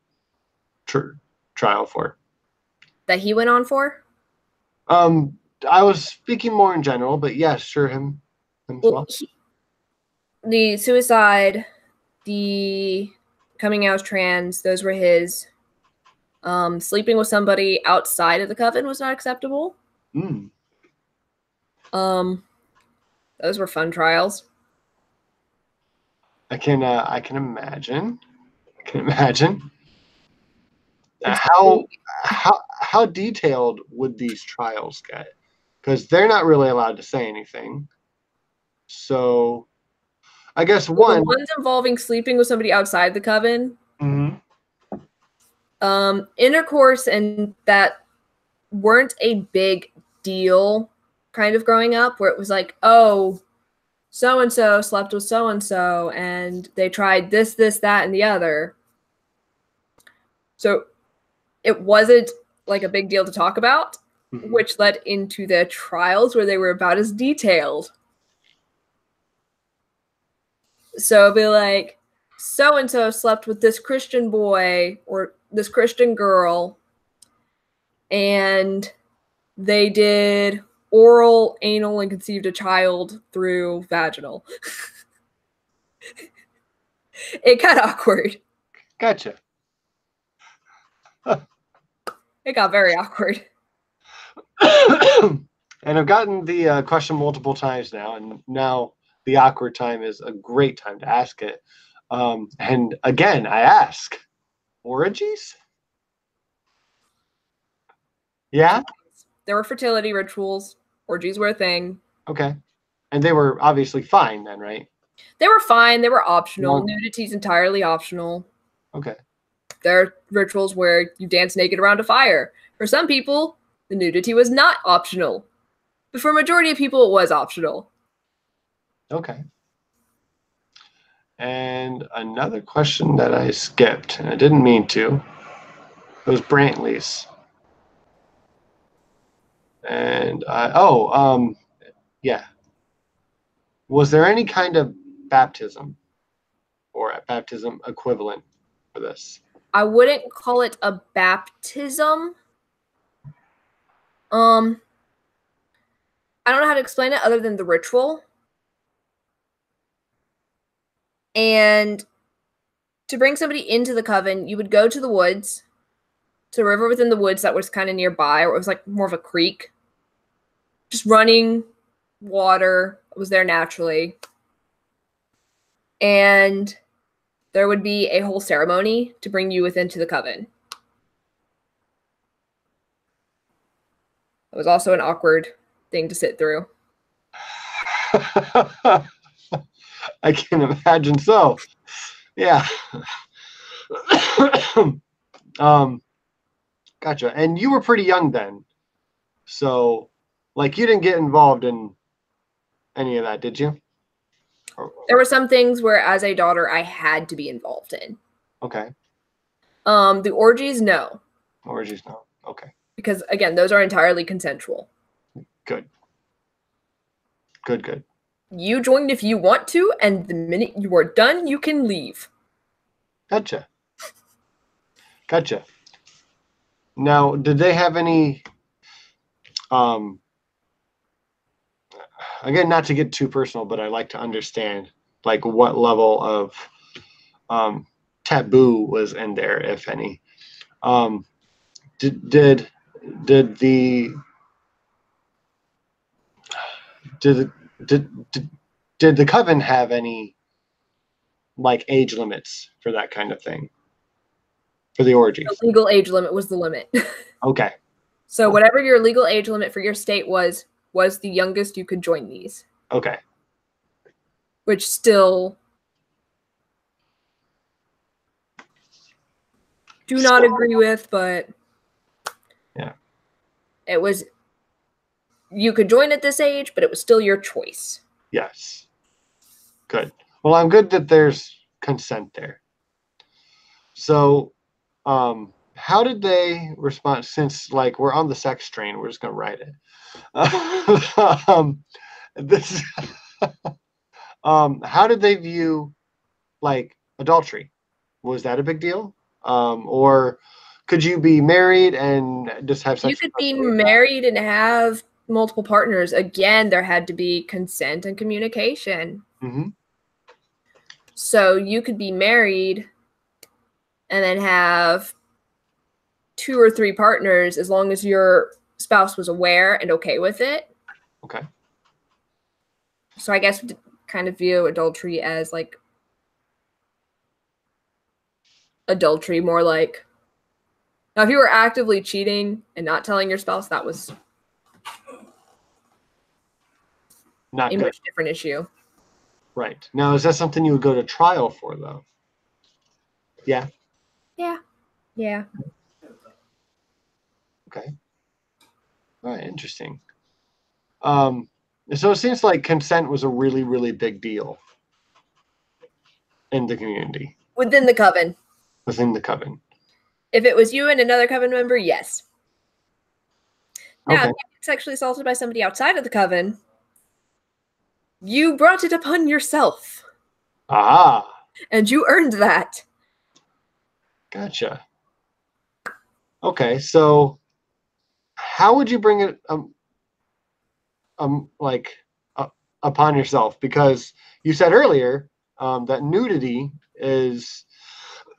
trial for? That he went on for? I was speaking more in general, but yeah, sure, him as well. The suicide, the coming out as trans, those were his. Sleeping with somebody outside of the coven was not acceptable. Those were fun trials. I can imagine. How detailed would these trials get? Because they're not really allowed to say anything. So, I guess the ones involving sleeping with somebody outside the coven. Intercourse and that weren't a big deal kind of growing up, where it was like, oh, so-and-so slept with so-and-so and they tried this, that, and the other. So it wasn't like a big deal to talk about, which led into the trials where they were about as detailed. So it'd be like, so-and-so slept with this Christian boy or this Christian girl, and they did oral, anal, and conceived a child through vaginal. It got awkward. Gotcha. It got very awkward. And I've gotten the question multiple times now, and now the awkward time is a great time to ask it. And again, I ask, orgies? Yeah? There were fertility rituals. Orgies were a thing. Okay. And they were obviously fine then, right? They were fine. They were optional. Nudity's entirely optional. Okay. There are rituals where you dance naked around a fire. For some people, the nudity was not optional. But for a majority of people, it was optional. Okay. And another question that I skipped, and I didn't mean to, was Brantley's. And yeah. Was there any kind of baptism or a baptism equivalent for this? I wouldn't call it a baptism. I don't know how to explain it other than the ritual. And to bring somebody into the coven, you would go to the woods, to a river within the woods that was kind of nearby, or it was like more of a creek. Just running water was there naturally. And there would be a whole ceremony to bring you within to the coven. It was also an awkward thing to sit through. I can imagine so. Yeah. Gotcha. And you were pretty young then. So, like, you didn't get involved in any of that, did you? There were some things where, as a daughter, I had to be involved in. Okay. The orgies, no. Orgies, no. Okay. Because, again, those are entirely consensual. Good. Good, good. You join if you want to, and the minute you are done, you can leave. Gotcha. Gotcha. Now, did they have any, again, not to get too personal, but I like to understand, like, what level of taboo was in there, if any. Did the did did the coven have any like age limits for that kind of thing for the orgies? The legal age limit was the limit. Okay. So whatever your legal age limit for your state was the youngest you could join these. Okay. Which still do not agree with, but yeah, it was, you could join at this age, but it was still your choice. Yes. Good. Well, I'm good that there's consent there. So, how did they respond? Since like we're on the sex train, we're just gonna write it. This, how did they view like adultery? Was that a big deal? Or could you be married and just have sex? You could be married and have multiple partners. Again, there had to be consent and communication. Mm-hmm. So you could be married and then have 2 or 3 partners as long as your spouse was aware and okay with it. Okay. So I guess we kind of view adultery as like adultery, more like, now if you were actively cheating and not telling your spouse, that was not a good. much different issue. Right. Now, is that something you would go to trial for, though? Yeah. Yeah. Yeah. Okay. All right. Interesting. So it seems like consent was a really, really big deal in the community. Within the coven. Within the coven. If it was you and another coven member, yes. Now, Okay. if you get sexually assaulted by somebody outside of the coven, you brought it upon yourself. Aha. And you earned that. Gotcha. Okay, so how would you bring it upon yourself? Because you said earlier that nudity is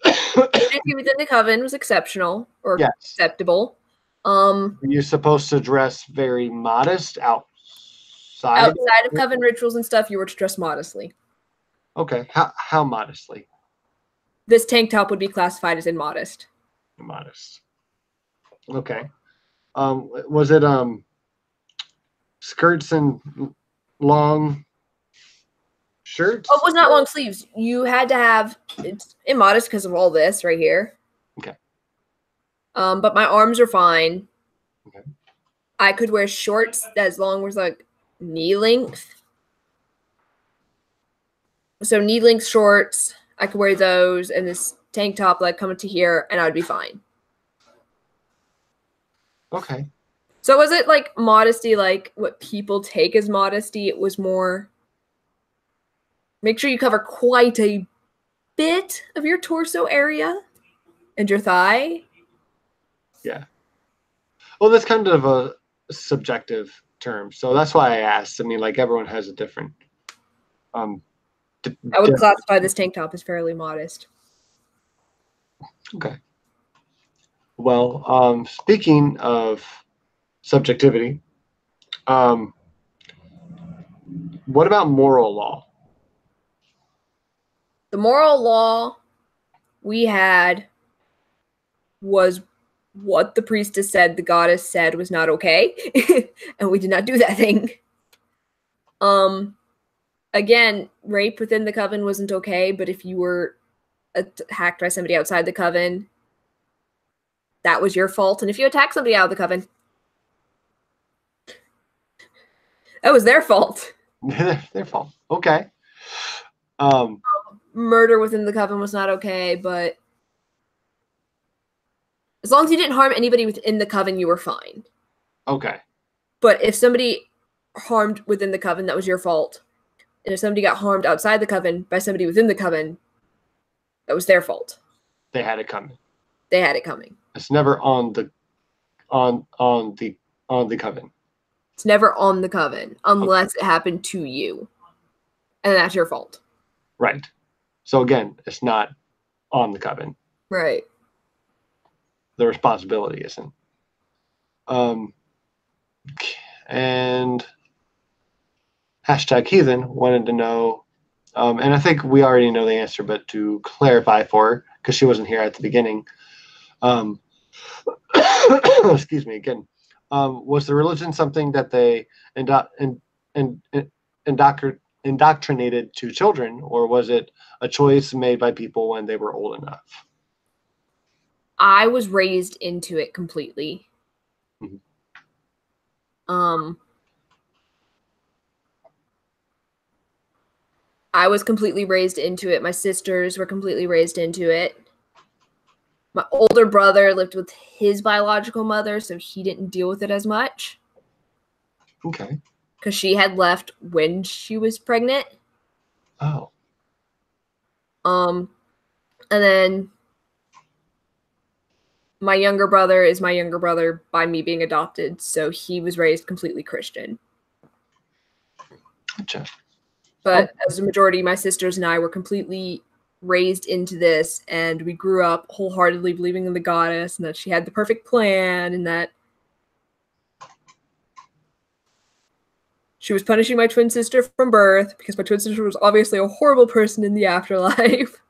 Nudity within the coven was exceptional or yes. acceptable. You're supposed to dress very modest outside of coven rituals and stuff. You were to dress modestly. Okay, how modestly? This tank top would be classified as immodest. Modest. Okay. Was it skirts and long shirts? Oh, it was not long sleeves. You had to have, it's immodest because of all this right here. Okay. But my arms are fine. Okay. I could wear shorts as long as like knee length. So knee length shorts, I could wear those, and this tank top like coming to here, and I'd be fine. Okay. So was it like modesty, like what people take as modesty? It was more, make sure you cover quite a bit of your torso area and your thigh. Yeah. Well, that's kind of a subjective term, so that's why I asked. I mean, like everyone has a different. I would classify this tank top as fairly modest. Okay. Well, speaking of subjectivity, what about moral law? The moral law we had was what the priestess said the goddess said was not okay. And we did not do that thing. Again, rape within the coven wasn't okay, but if you were attacked by somebody outside the coven, that was your fault. And if you attacked somebody out of the coven, that was their fault. Their fault. Okay. Murder within the coven was not okay, but As long as you didn't harm anybody within the coven, you were fine. Okay. But if somebody harmed within the coven, that was your fault. And if somebody got harmed outside the coven by somebody within the coven, that was their fault. They had it coming. They had it coming. It's never on the coven. It's never on the coven unless it happened to you. And that's your fault. Right. So again, it's not on the coven. Right. The responsibility isn't. And #Heathen wanted to know, and I think we already know the answer, but to clarify for her, because she wasn't here at the beginning. Excuse me again. Was the religion something that they indoctrinated to children, or was it a choice made by people when they were old enough? I was raised into it completely. Mm-hmm. I was completely raised into it. My sisters were completely raised into it. My older brother lived with his biological mother, so he didn't deal with it as much. Okay. Because she had left when she was pregnant. Oh. And then my younger brother is my younger brother by me being adopted, so he was raised completely Christian. Gotcha. But as a majority, my sisters and I were completely raised into this, and we grew up wholeheartedly believing in the goddess and that she had the perfect plan and that she was punishing my twin sister from birth because my twin sister was obviously a horrible person in the afterlife.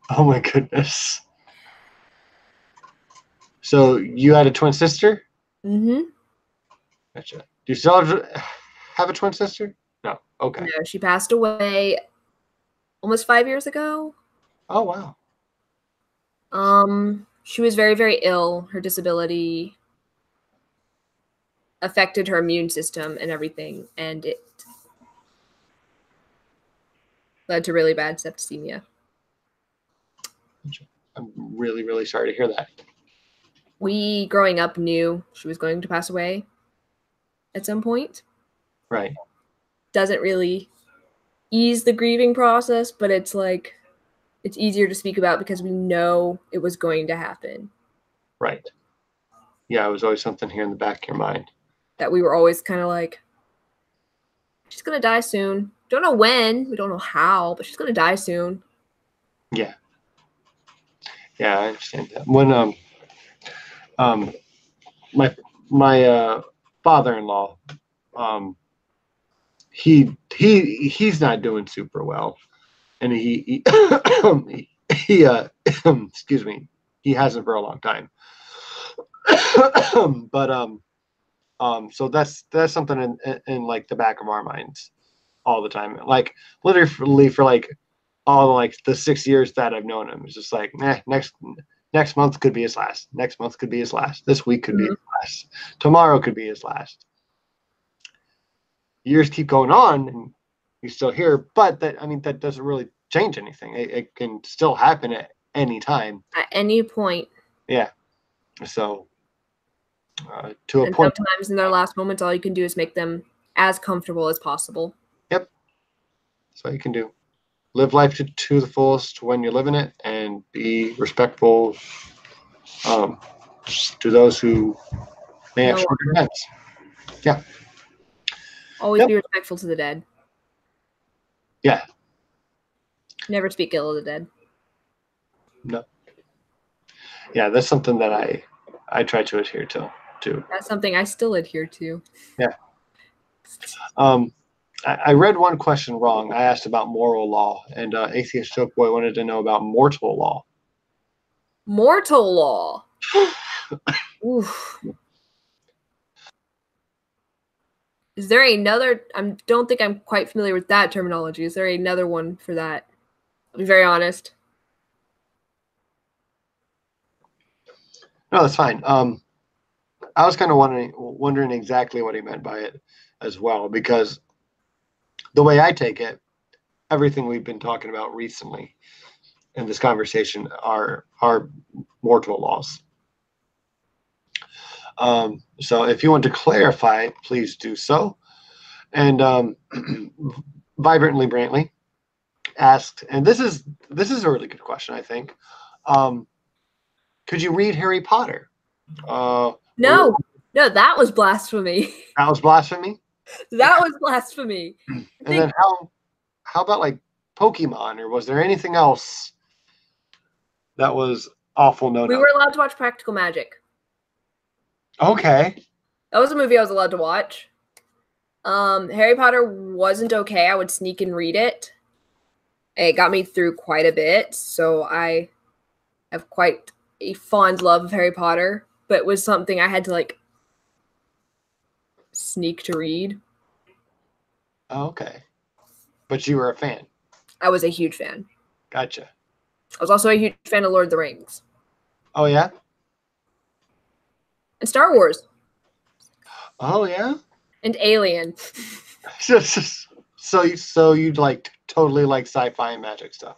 Oh my goodness. So you had a twin sister? Mm-hmm. Gotcha. Do you still have a twin sister? No. Okay. No, she passed away almost 5 years ago. Oh, wow. She was very, very ill. Her disability affected her immune system and everything, and it led to really bad septicemia. I'm really, really sorry to hear that. We, growing up, knew she was going to pass away at some point. Right. Doesn't really ease the grieving process, but it's like, it's easier to speak about because we know it was going to happen. Right. Yeah, it was always something here in the back of your mind. That we were always kind of like, she's going to die soon. Don't know when, we don't know how, but she's going to die soon. Yeah. Yeah, I understand that. When my father-in-law, he's not doing super well, and he excuse me, he hasn't for a long time. But so that's something in like the back of our minds all the time. Like literally for like all like the 6 years that I've known him, it's just like, next month could be his last. Next month could be his last. This week could be his last. Tomorrow could be his last. Years keep going on, and he's still here. But that doesn't really change anything. It can still happen at any time. At any point. Yeah. So to a and point. Sometimes in their last moments, all you can do is make them as comfortable as possible. Yep. That's all you can do. Live life to the fullest when you're living it, and be respectful to those who may have shorter heads. Yeah. Always be respectful to the dead. Yeah. Never speak ill of the dead. No. Yeah, that's something that I try to adhere to too. That's something I still adhere to. Yeah. I read one question wrong. I asked about moral law, and Atheist Joke Boy wanted to know about mortal law. Mortal law. Oof. Is there another? I don't think I'm quite familiar with that terminology. Is there another one for that? I'll be very honest. No, that's fine. I was kind of wondering exactly what he meant by it as well, because the way I take it, everything we've been talking about recently in this conversation are mortal laws. So if you want to clarify, please do so. And Vibrantly Brantley asked, and this is a really good question, I think. Could you read Harry Potter? No, that was blasphemy. That was blasphemy? That was blasphemy. And then how about like Pokemon, or was there anything else that was awful? No, we were allowed to watch Practical Magic. Okay. That was a movie I was allowed to watch. Harry Potter wasn't okay. I would sneak and read it. It got me through quite a bit, so I have quite a fond love of Harry Potter, but it was something I had to like sneak to read. Oh, okay. But you were a fan. I was a huge fan. Gotcha. I was also a huge fan of Lord of the Rings. Oh, yeah? And Star Wars. Oh, yeah? And Alien. So you'd like totally like sci-fi and magic stuff.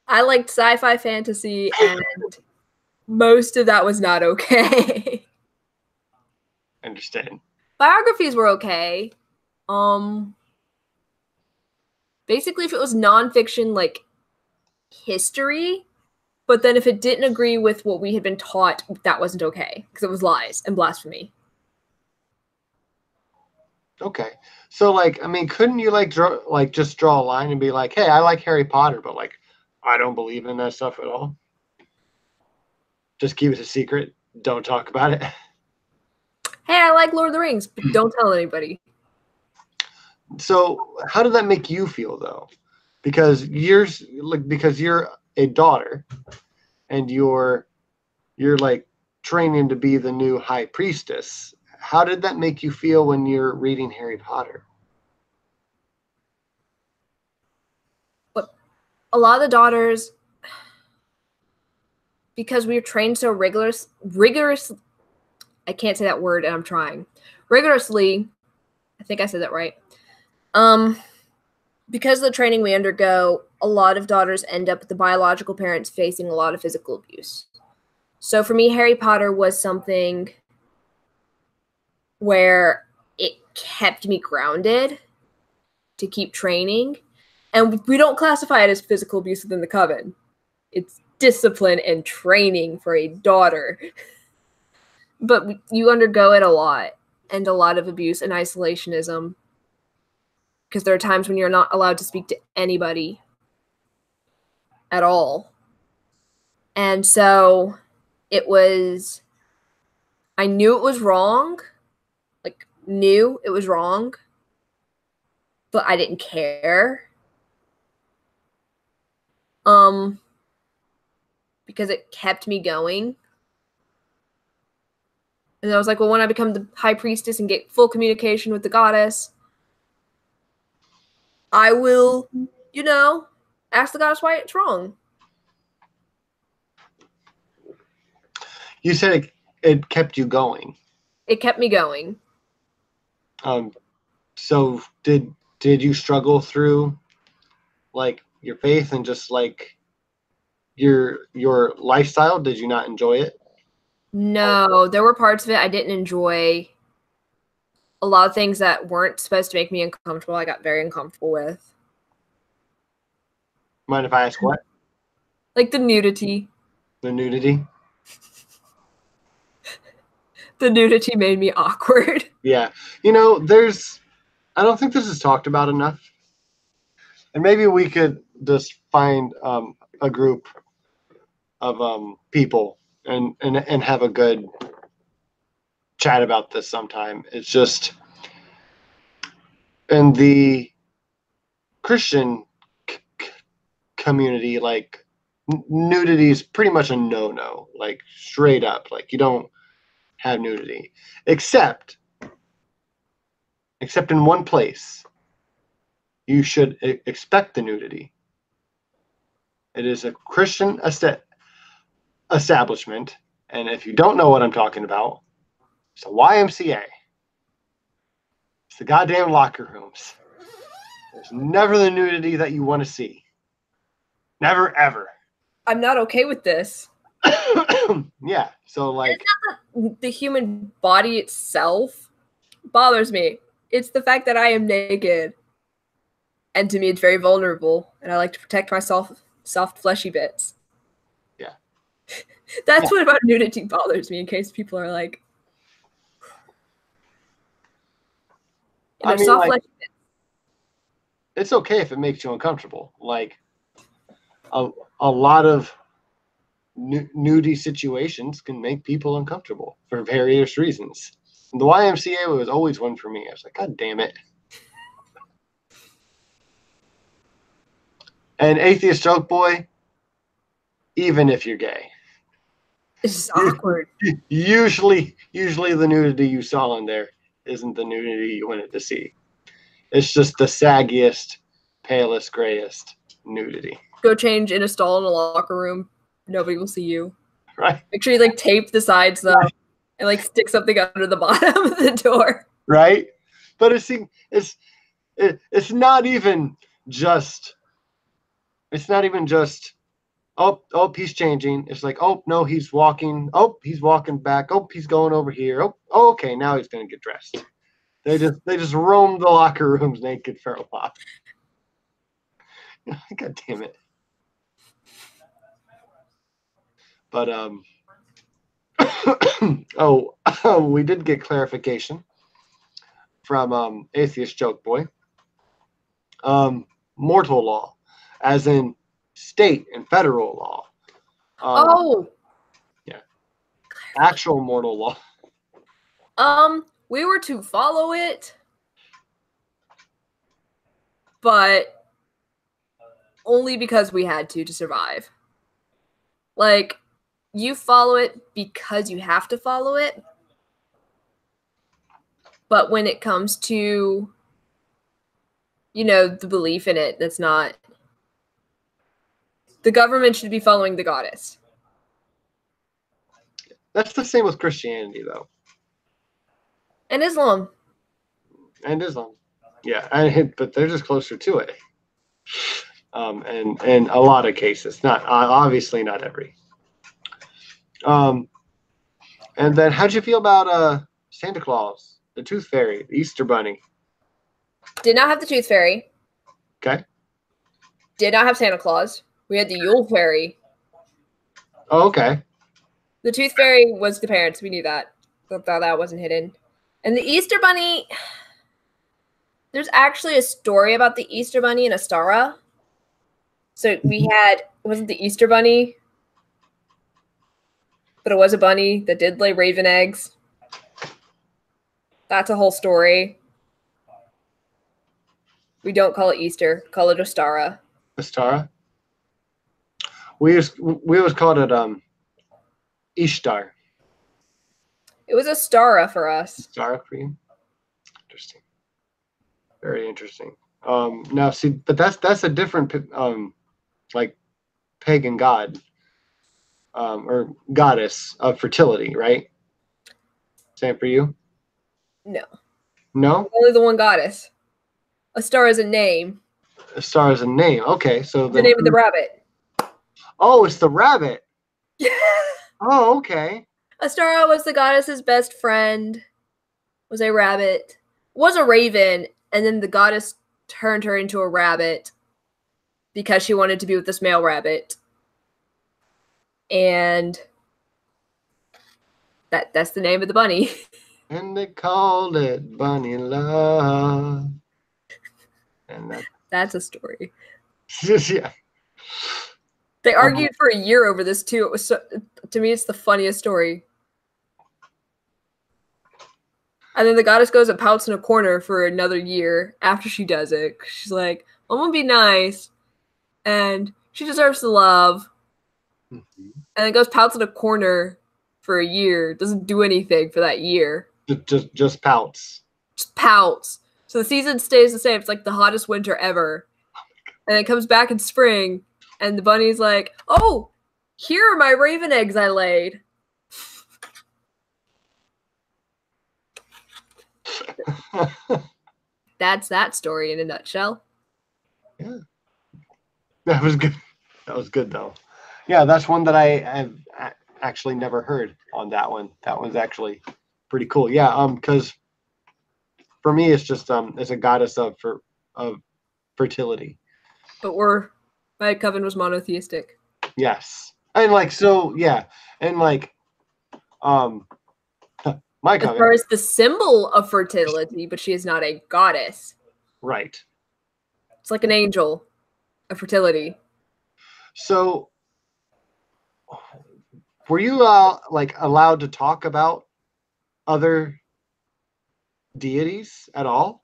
I liked sci-fi fantasy, and most of that was not okay. Understand. Biographies were okay. Basically, if it was nonfiction, like history, but then if it didn't agree with what we had been taught, that wasn't okay because it was lies and blasphemy. Okay. So like, I mean, couldn't you just draw a line and be like, hey, I like Harry Potter, but like, I don't believe in that stuff at all. Just keep it a secret. Don't talk about it. Hey, I like Lord of the Rings, but don't tell anybody. So how did that make you feel though? Because you're a daughter and you're like training to be the new high priestess. How did that make you feel when you're reading Harry Potter? But a lot of the daughters, because we were trained so rigorous, I can't say that word and I'm trying. Rigorously, I think I said that right. Because of the training we undergo, a lot of daughters end up with the biological parents facing a lot of physical abuse. So for me, Harry Potter was something where it kept me grounded to keep training. And we don't classify it as physical abuse within the coven. It's discipline and training for a daughter. But you undergo it a lot, and a lot of abuse and isolationism. Because there are times when you're not allowed to speak to anybody at all. And so it was, I knew it was wrong, but I didn't care. Because it kept me going. And I was like, well, when I become the high priestess and get full communication with the goddess, I will, ask the goddess why it's wrong. You said it kept you going. It kept me going. So did you struggle through like your faith and just like your lifestyle? Did you not enjoy it? No, there were parts of it I didn't enjoy. A lot of things that weren't supposed to make me uncomfortable, I got very uncomfortable with. Mind if I ask what? Like the nudity. The nudity? The nudity made me awkward. Yeah. I don't think this is talked about enough. And maybe we could just find a group of people and have a good chat about this sometime. It's just in the Christian community, like nudity is pretty much a no-no, like straight up. Like you don't have nudity, except in one place. You should expect the nudity. It is a Christian establishment, and if you don't know what I'm talking about, it's a YMCA. It's the goddamn locker rooms. There's never the nudity that you want to see. Never, ever. I'm not okay with this. Yeah, so like... the human body itself bothers me. It's the fact that I am naked. And to me, it's very vulnerable. And I like to protect my soft, fleshy bits. Yeah. That's what about nudity bothers me, in case people are like... I mean, like, it's okay if it makes you uncomfortable. Like, a lot of nudie situations can make people uncomfortable for various reasons. And the YMCA was always one for me. I was like, God damn it. And Atheist Joke Boy, even if you're gay. It's awkward. Usually the nudity you saw in there isn't the nudity you wanted to see. It's just the saggiest, palest, grayest nudity. Go change in a stall in a locker room. Nobody will see you. Right. Make sure you like tape the sides though, and like stick something under the bottom of the door. Right. But it's not even just. It's not even just. Oh, he's changing. It's like, oh no, he's walking. Oh, he's walking back. Oh, he's going over here. Oh, okay, now he's gonna get dressed. They just roam the locker rooms naked for a while. God damn it. But we did get clarification from Atheist Joke Boy. Mortal law, as in state and federal law. Yeah. Actual mortal law. We were to follow it, but only because we had to survive. Like, you follow it because you have to follow it. But when it comes to, you know, the belief in it, that's not... The government should be following the goddess. That's the same with Christianity, though. And Islam. Yeah, but they're just closer to it. And in a lot of cases, not obviously not every. And then, how'd you feel about Santa Claus, the Tooth Fairy, the Easter Bunny? Did not have the Tooth Fairy. Okay. Did not have Santa Claus. We had the Yule Fairy. Oh, okay. The Tooth Fairy was the parents. We knew that. Thought that wasn't hidden. And the Easter Bunny, there's actually a story about the Easter Bunny in Astara. So we had, it wasn't the Easter Bunny, but it was a bunny that did lay raven eggs. That's a whole story. We don't call it Easter. Call it Astara. Astara? We always called it Ishtar. It was Astara for us. Astara for you? Interesting. Very interesting. Now see, but that's a different like pagan god or goddess of fertility, right? Same for you? No. No? Only the one goddess. Astara is a name. Astara is a name. Okay, so The name of the rabbit. Oh, it's the rabbit. Oh, okay. Astara was the goddess's best friend. Was a rabbit. Was a raven, and then the goddess turned her into a rabbit because she wanted to be with this male rabbit. And that's the name of the bunny. And they called it Bunny Love. And that's a story. Yeah. They argued for a year over this too. It was so, to me, it's the funniest story. And then the goddess goes and pouts in a corner for another year after she does it. She's like, I'm gonna be nice, and she deserves the love. Mm-hmm. And then goes pouts in a corner for a year. Doesn't do anything for that year. Just pouts. Just pouts. So the season stays the same. It's like the hottest winter ever. And it comes back in spring, and the bunny's like, oh, here are my raven eggs I laid. That's that story in a nutshell. Yeah. That was good. That was good, though. Yeah, that's one that actually never heard on that one. That one's actually pretty cool. Yeah, because for me, it's just it's a goddess of fertility. But my coven was monotheistic. Yes, and like so, yeah, and like my As coven, far as the symbol of fertility, but she is not a goddess. right? It's like an angel of fertility. So, were you like allowed to talk about other deities at all?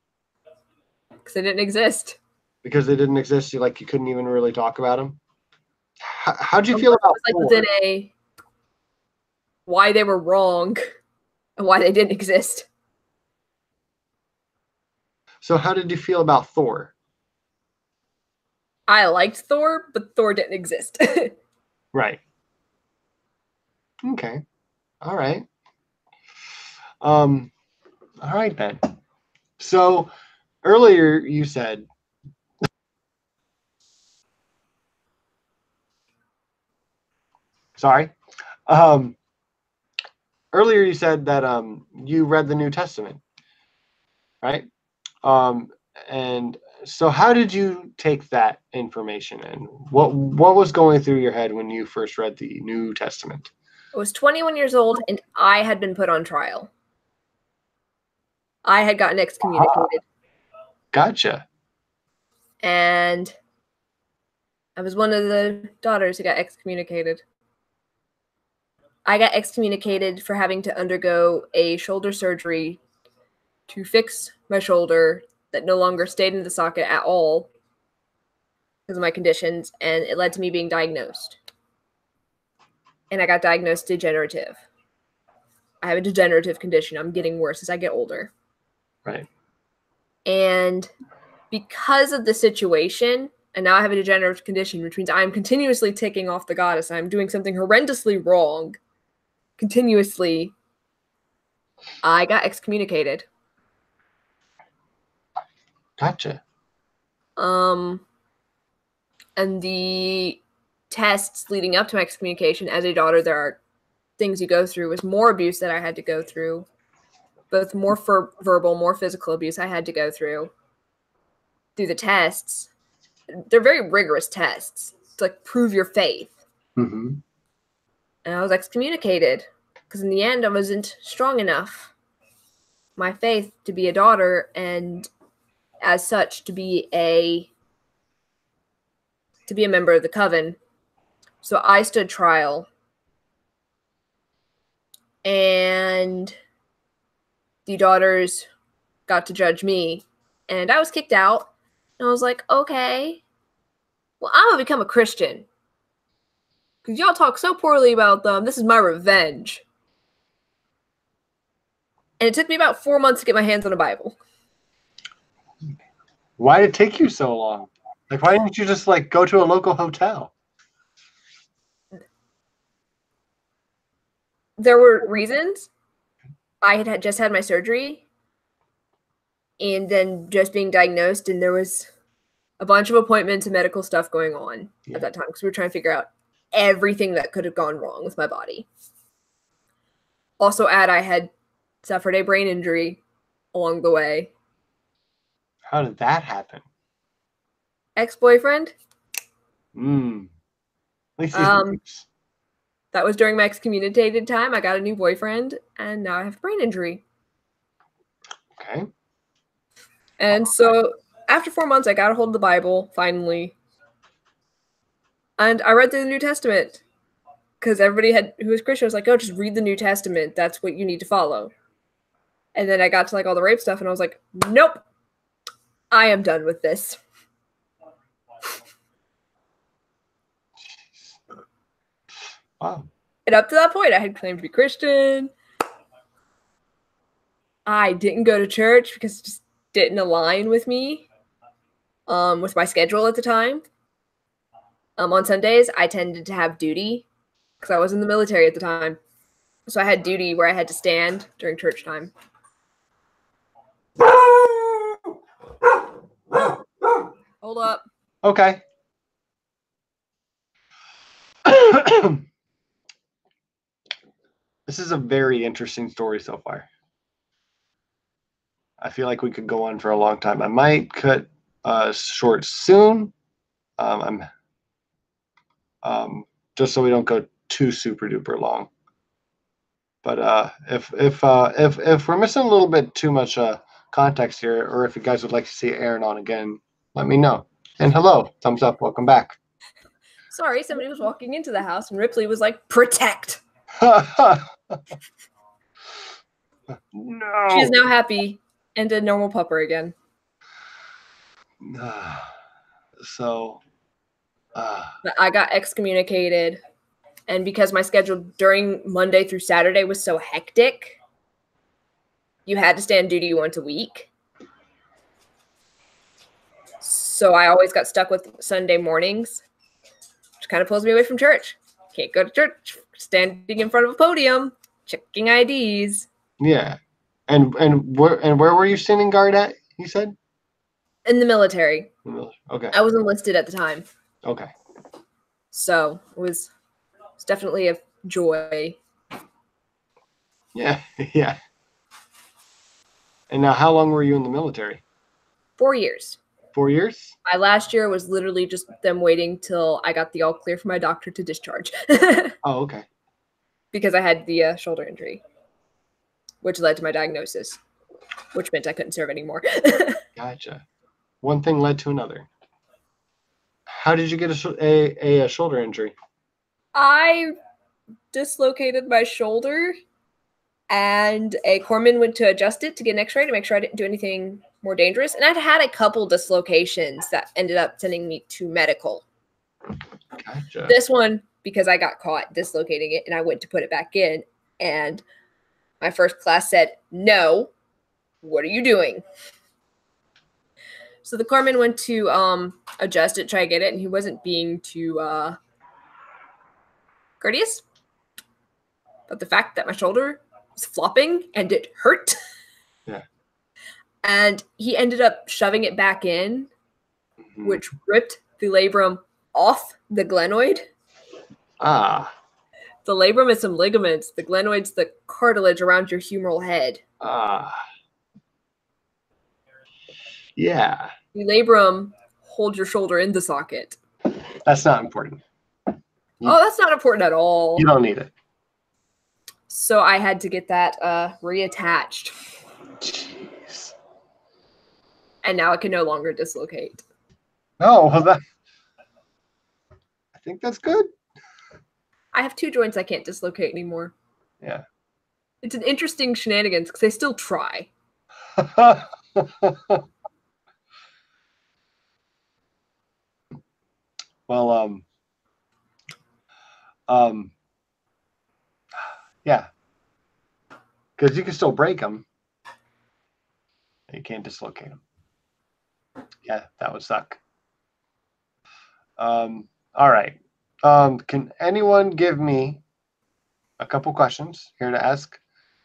Because they didn't exist. Because they didn't exist, you couldn't even really talk about them. How'd you feel It about was like Thor? within a why they were wrong and why they didn't exist. So how did you feel about Thor? I liked Thor, but Thor didn't exist. Right. Okay. All right. All right then. So earlier you said, sorry. Earlier you said that you read the New Testament, right? And so how did you take that information and what was going through your head when you first read the New Testament? I was 21 years old and I had been put on trial. I had gotten excommunicated. Gotcha. And I was one of the daughters who got excommunicated. I got excommunicated for having to undergo a shoulder surgery to fix my shoulder that no longer stayed in the socket at all because of my conditions, and it led to me being diagnosed. And I got diagnosed degenerative. I have a degenerative condition. I'm getting worse as I get older. Right. And because of the situation, and now I have a degenerative condition, which means I'm continuously ticking off the goddess. I'm doing something horrendously wrong. Continuously, I got excommunicated. Gotcha. And the tests leading up to my excommunication, as a daughter, there are things you go through. Was more abuse that I had to go through, both more for verbal, more physical abuse I had to go through the tests. They're very rigorous tests to prove your faith. Mm-hmm. And I was excommunicated because in the end I wasn't strong enough, my faith, to be a daughter, and as such to be a member of the coven. So I stood trial, and the daughters got to judge me, and I was kicked out. And I was like, okay, well, I'm gonna become a Christian because y'all talk so poorly about them. This is my revenge. And it took me about 4 months to get my hands on a Bible. Why did it take you so long? Why didn't you just go to a local hotel? There were reasons. I had just had my surgery and then just being diagnosed, and there was a bunch of appointments and medical stuff going on at that time because we were trying to figure out everything that could have gone wrong with my body. Also, I had suffered a brain injury along the way. How did that happen? Ex-boyfriend. At least he's that was during my excommunicated time. I got a new boyfriend, and now I have a brain injury. Okay. And so after 4 months, I got a hold of the Bible, finally. And I read through the New Testament. Because everybody who was Christian was like, oh, just read the New Testament. That's what you need to follow. And then I got to all the rape stuff, and I was like, nope. I am done with this. Wow. And up to that point, I had claimed to be Christian. I didn't go to church because it just didn't align with me, with my schedule at the time. On Sundays, I tended to have duty because I was in the military at the time. So I had duty where I had to stand during church time. Hold up. Okay. This is a very interesting story so far. I feel like we could go on for a long time. I might cut short soon. Just so we don't go too super duper long. But if we're missing a little bit too much context here, or if you guys would like to see Aerin on again, let me know. And hello, thumbs up, welcome back. Sorry, somebody was walking into the house and Ripley was like, "Protect." No. She is now happy and a normal pupper again. So, I got excommunicated, and because my schedule during Monday through Saturday was so hectic, you had to stay on duty once a week. So I always got stuck with Sunday mornings, which kind of pulls me away from church. Can't go to church, standing in front of a podium, checking IDs. yeah. And where were you standing guard at, you said? In the military. Okay. I was enlisted at the time. Okay. So it was definitely a joy. Yeah, yeah. And now, how long were you in the military? 4 years. 4 years? My last year was literally just them waiting till I got the all clear from my doctor to discharge. Oh, okay. Because I had the shoulder injury, which led to my diagnosis, which meant I couldn't serve anymore. Gotcha. One thing led to another. How did you get a shoulder injury? I dislocated my shoulder, and a corpsman went to adjust it to get an x-ray to make sure I didn't do anything more dangerous. And I'd had a couple dislocations that ended up sending me to medical. Gotcha. This one, because I got caught dislocating it and I went to put it back in, and my first class said, "No, what are you doing?" So the corpsman went to adjust it, try to get it, and he wasn't being too courteous. But the fact that my shoulder was flopping and it hurt. Yeah. And he ended up shoving it back in, which ripped the labrum off the glenoid. Ah. The labrum is some ligaments. The glenoid's the cartilage around your humeral head. Ah. Yeah. The labrum holds your shoulder in the socket. That's not important. Oh, that's not important at all. You don't need it. So I had to get that reattached. Jeez. And now it can no longer dislocate. Oh, well, I think that's good. I have 2 joints I can't dislocate anymore. Yeah. It's an interesting shenanigans because they still try. Well, yeah, because you can still break them. You can't dislocate them. Yeah, that would suck. All right. Can anyone give me a couple questions here to ask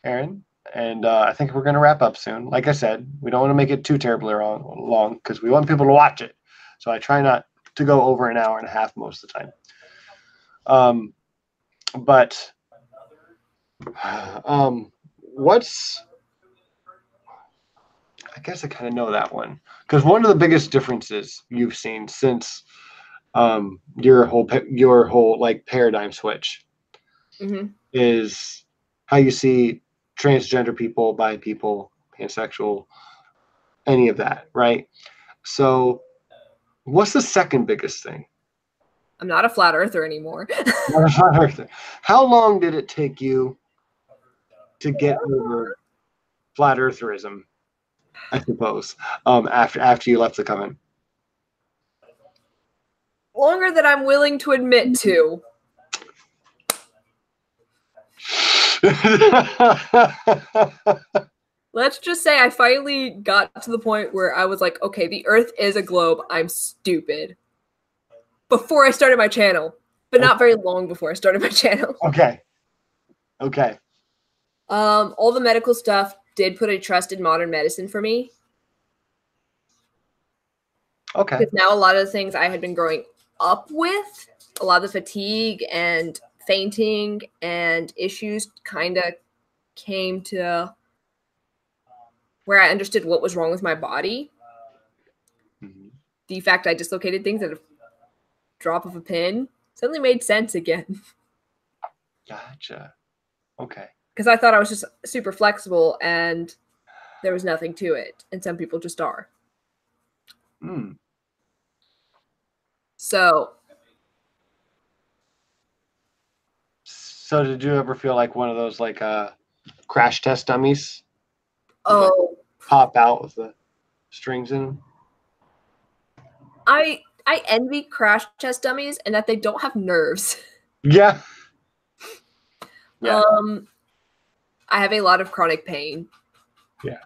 Aerin? And I think we're going to wrap up soon. Like I said, we don't want to make it too terribly long because we want people to watch it. So I try not to go over an hour and a half most of the time. But what's, I guess I kind of know that one, because one of the biggest differences you've seen since your whole like paradigm switch is how you see transgender people, bi people, pansexual, any of that, right? So what's the second biggest thing? I'm not a flat earther anymore. Not a flat earther. How long did it take you to get over flat eartherism, I suppose, after you left the coven? Longer than I'm willing to admit to. Let's just say I finally got to the point where I was like, okay, the Earth is a globe. I'm stupid. Before I started my channel, but not very long before I started my channel. Okay. Okay. All the medical stuff did put a trust in modern medicine for me. Okay. Because now a lot of the things I had been growing up with, a lot of the fatigue and fainting and issues kind of came to where I understood what was wrong with my body. Mm-hmm. The fact I dislocated things at a drop of a pin suddenly made sense again. Gotcha. Okay. Because I thought I was just super flexible and there was nothing to it. And some people just are. Mm. So did you ever feel like one of those like crash test dummies? oh, Like, pop out with the strings in them? I envy crash test dummies and that they don't have nerves. Yeah. Yeah. I have a lot of chronic pain. Yeah.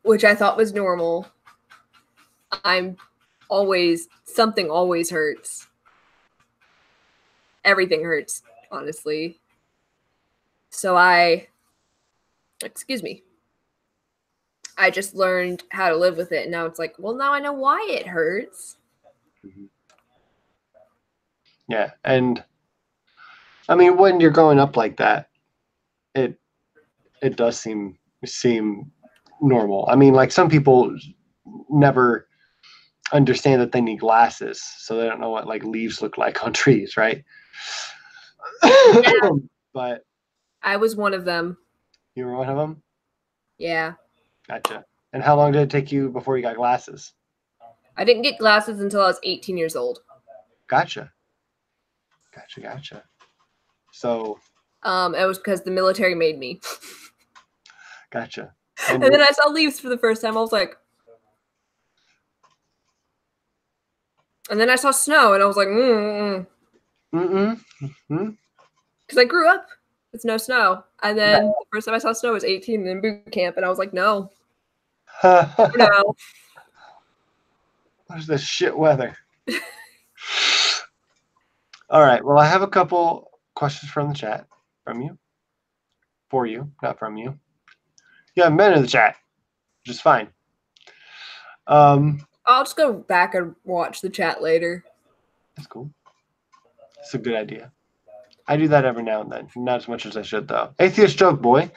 Which I thought was normal. Something always hurts. Everything hurts, honestly. So I just learned how to live with it. And now it's like, well, now I know why it hurts. Mm-hmm. Yeah. And I mean, when you're growing up like that, it does seem normal. I mean, like some people never understand that they need glasses, so they don't know what like leaves look like on trees, right? Yeah. But I was one of them. you were one of them? Yeah. Gotcha. And how long did it take you before you got glasses? I didn't get glasses until I was 18 years old. Gotcha. So it was because the military made me. Gotcha. And then I saw leaves for the first time. I was like, and then I saw snow, and I was like, because I grew up with no snow. And then the first time I saw snow was 18 in boot camp, and I was like, no. No. What is this shit weather? All right. Well, I have a couple questions from the chat from you. For you, not from you. You haven't been in the chat, which is fine. I'll just go back and watch the chat later. That's cool. It's a good idea. I do that every now and then. Not as much as I should, though. Atheist Joke Boy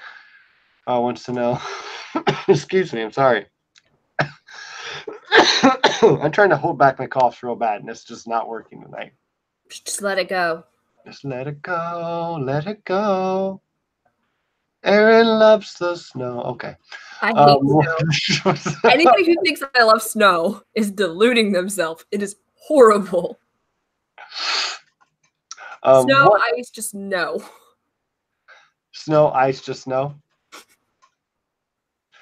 wants to know. Excuse me. I'm sorry. I'm trying to hold back my coughs real bad, and it's just not working tonight. Just let it go. Just let it go. Let it go. Aerin loves the snow. Okay. I hate snow. Anybody who thinks that I love snow is deluding themselves. It is horrible. Snow, ice, just no. Snow, ice, just no.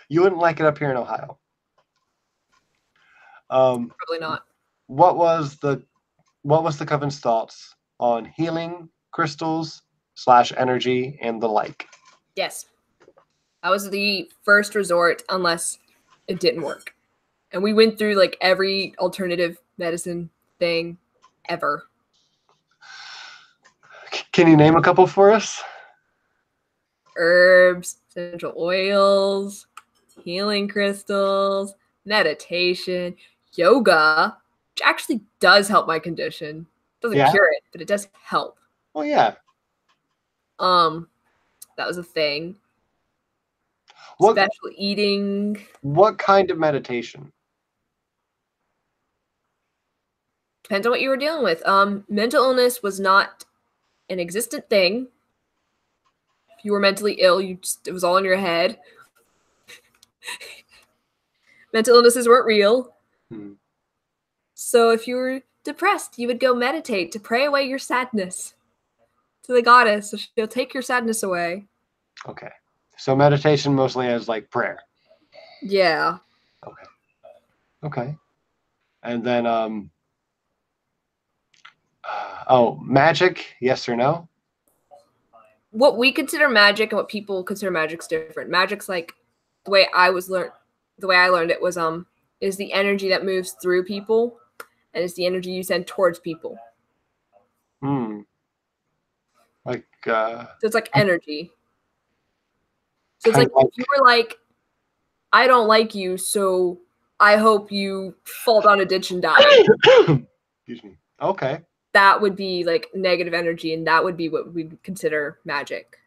You wouldn't like it up here in Ohio. Probably not. What was the Covenant's thoughts on healing, crystals, /energy, and the like? Yes. That was the first resort unless it didn't work. And we went through like every alternative medicine thing ever. Can you name a couple for us? Herbs, essential oils, healing crystals, meditation, yoga, which actually does help my condition. Doesn't cure it, but it does help. Well, yeah. That was a thing. Special eating. What kind of meditation? Depends on what you were dealing with. Mental illness was not an existent thing. If you were mentally ill, it was all in your head. Mental illnesses weren't real. So if you were depressed, you would go meditate to pray away your sadness to the goddess, so she'll take your sadness away. Okay. So meditation mostly as like prayer. Yeah. Okay. And then magic, yes or no? What we consider magic and what people consider magic's different. Magic's like the way I learned it was is the energy that moves through people, and it's the energy you send towards people. Like so it's like energy. So it's like if you were like, I don't like you, so I hope you fall down a ditch and die. Excuse me. Okay. that would be like negative energy, and that would be what we'd consider magic.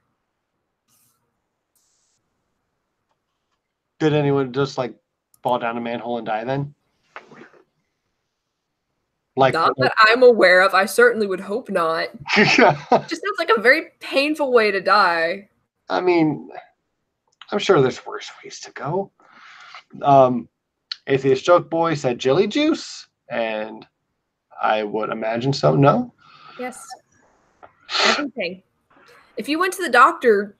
Did anyone just like fall down a manhole and die then? Like, Not that I'm aware of. I certainly would hope not. Just sounds like a very painful way to die. I mean, I'm sure there's worse ways to go. Atheist Joke Boy said jelly juice, and I would imagine so. No? Yes. Everything. If you went to the doctor,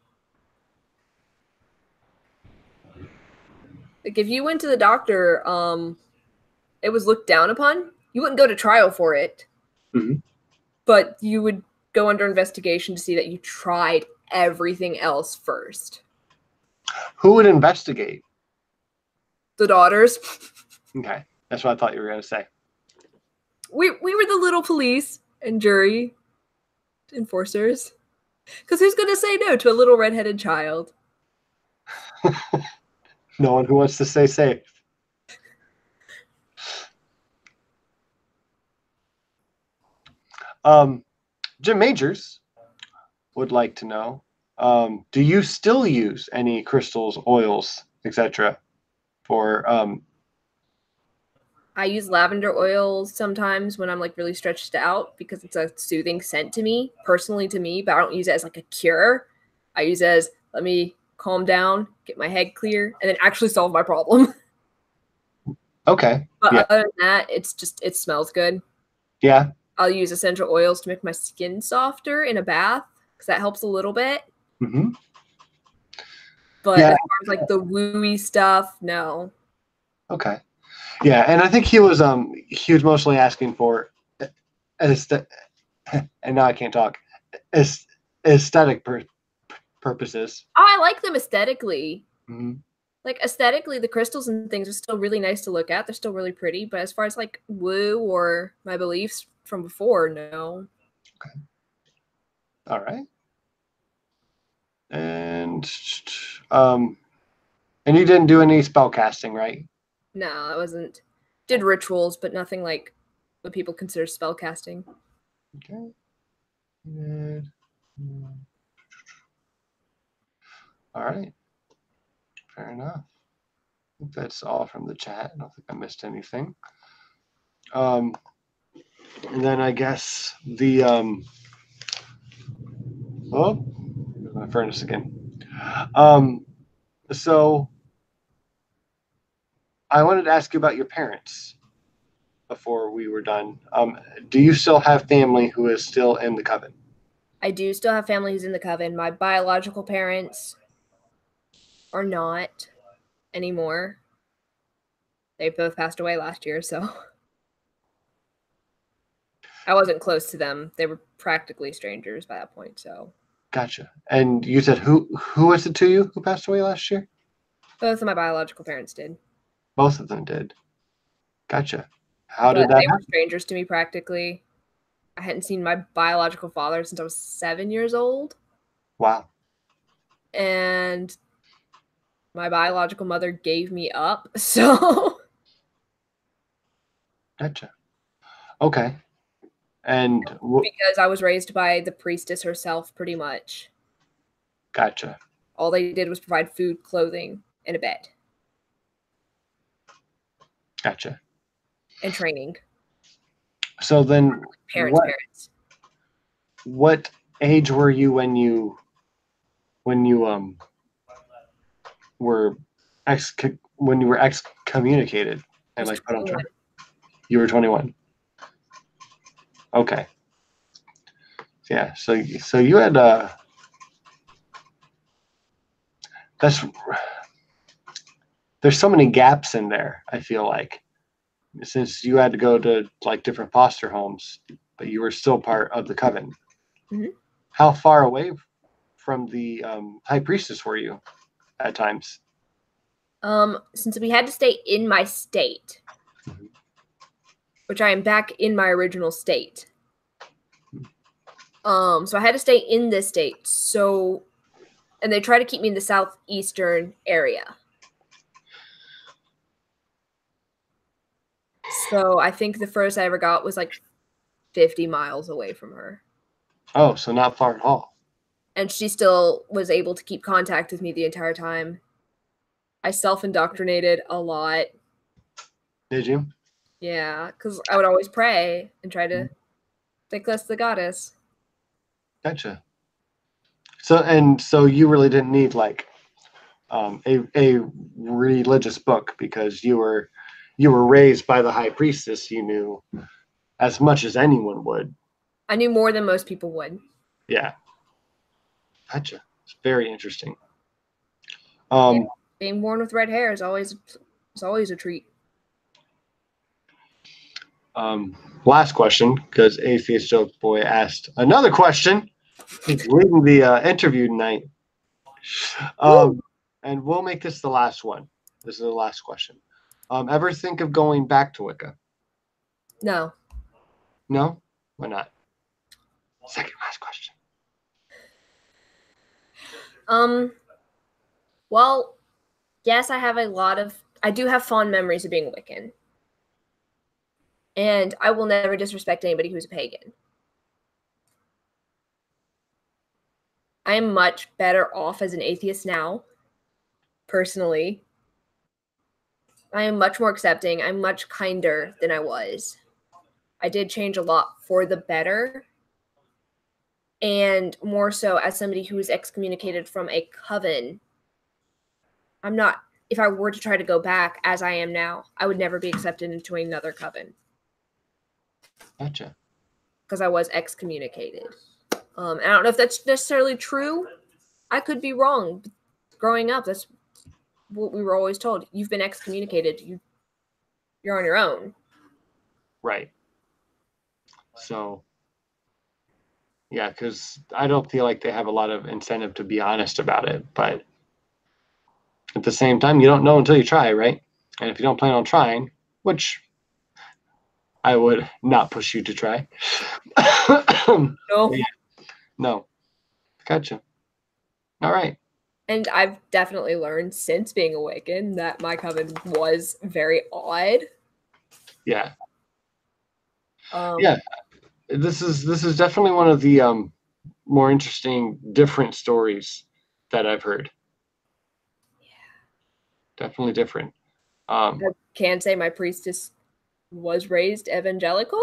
like if you went to the doctor, it was looked down upon. You wouldn't go to trial for it, but you would go under investigation to see that you tried everything else first. Who would investigate? The daughters. Okay, that's what I thought you were going to say. We were the little police and jury enforcers. Because who's going to say no to a little redheaded child? No one who wants to stay safe. Jim Majors would like to know, do you still use any crystals, oils, etc. for I use lavender oils sometimes when I'm like really stretched out because it's a soothing scent to me, personally to me, but I don't use it as like a cure. I use it as let me calm down, get my head clear, and then actually solve my problem. Okay. But other than that, it's just, it smells good. Yeah. I'll use essential oils to make my skin softer in a bath because that helps a little bit. Mm-hmm. But as far as like the wooey stuff, no. Okay. Yeah, and I think he was mostly asking for and now I can't talk. Aesthetic purposes. Oh, I like them aesthetically. Mm-hmm. Like aesthetically, the crystals and things are still really nice to look at. They're still really pretty. But as far as like woo or my beliefs from before, no. Okay. All right. And you didn't do any spell casting, right? No, I wasn't. Did rituals, but nothing like what people consider spell casting. Okay. All right. Fair enough. I think that's all from the chat. I don't think I missed anything. And then I guess the oh, my furnace again. So I wanted to ask you about your parents before we were done. Do you still have family who is still in the coven? I do still have family who's in the coven. My biological parents are not anymore. They both passed away last year, so I wasn't close to them. They were practically strangers by that point, so. Gotcha. And you said who was it to you who passed away last year? Both of my biological parents did. Both of them did. Gotcha. How did that they happen? were strangers to me practically. I hadn't seen my biological father since I was 7 years old. Wow. And my biological mother gave me up, so. Gotcha. Okay. And because I was raised by the priestess herself, pretty much. Gotcha. All they did was provide food, clothing, and a bed. Gotcha. And training. So then, parents. What age were you when you were excommunicated and like put on trial? You were 21. Okay. Yeah. So you had there's so many gaps in there. I feel like since you had to go to like different foster homes, but you were still part of the coven. Mm-hmm. How far away from the high priestess were you at times? Since we had to stay in my state, which I am back in my original state. So I had to stay in this state. So, and they try to keep me in the southeastern area. So I think the furthest I ever got was like 50 miles away from her. Oh, so not far at all. And she still was able to keep contact with me the entire time. I self-indoctrinated a lot. Did you? Yeah, because I would always pray and try to think that's the goddess. Gotcha. So you really didn't need like a religious book because you were raised by the high priestess. You knew as much as anyone would. I knew more than most people would. Yeah. Gotcha. It's very interesting. Being born with red hair is always a treat. Last question, because Atheist Joke Boy asked another question. He's leading the interview tonight. And we'll make this the last one. This is the last question. Ever think of going back to Wicca? No. No? Why not? Second last question. Well, yes, I do have fond memories of being Wiccan. And I will never disrespect anybody who's a pagan. I am much better off as an atheist now, personally. I am much more accepting. I'm much kinder than I was. I did change a lot for the better. And more so as somebody who was excommunicated from a coven. If I were to try to go back as I am now, I would never be accepted into another coven. Gotcha. Because I was excommunicated. And I don't know if that's necessarily true. I could be wrong. Growing up, that's what we were always told. You've been excommunicated. You're on your own. Right. So, yeah, because I don't feel like they have a lot of incentive to be honest about it. But at the same time, you don't know until you try, right? And if you don't plan on trying, which I would not push you to try. No. Yeah. No. Gotcha. All right. And I've definitely learned since being awakened that my coven was very odd. Yeah. Yeah. This is definitely one of the more interesting, different stories that I've heard. Yeah. Definitely different. I can say my priestess was raised evangelical.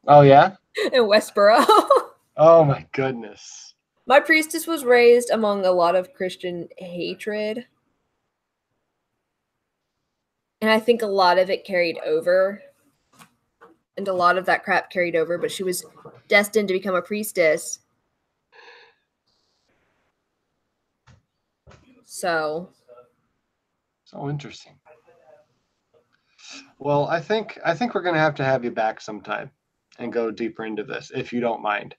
Oh, yeah? In Westboro. Oh, my goodness. My priestess was raised among a lot of Christian hatred. And I think a lot of it carried over. And a lot of that crap carried over, but she was destined to become a priestess. So interesting. Well, I think we're gonna have to have you back sometime and go deeper into this, if you don't mind.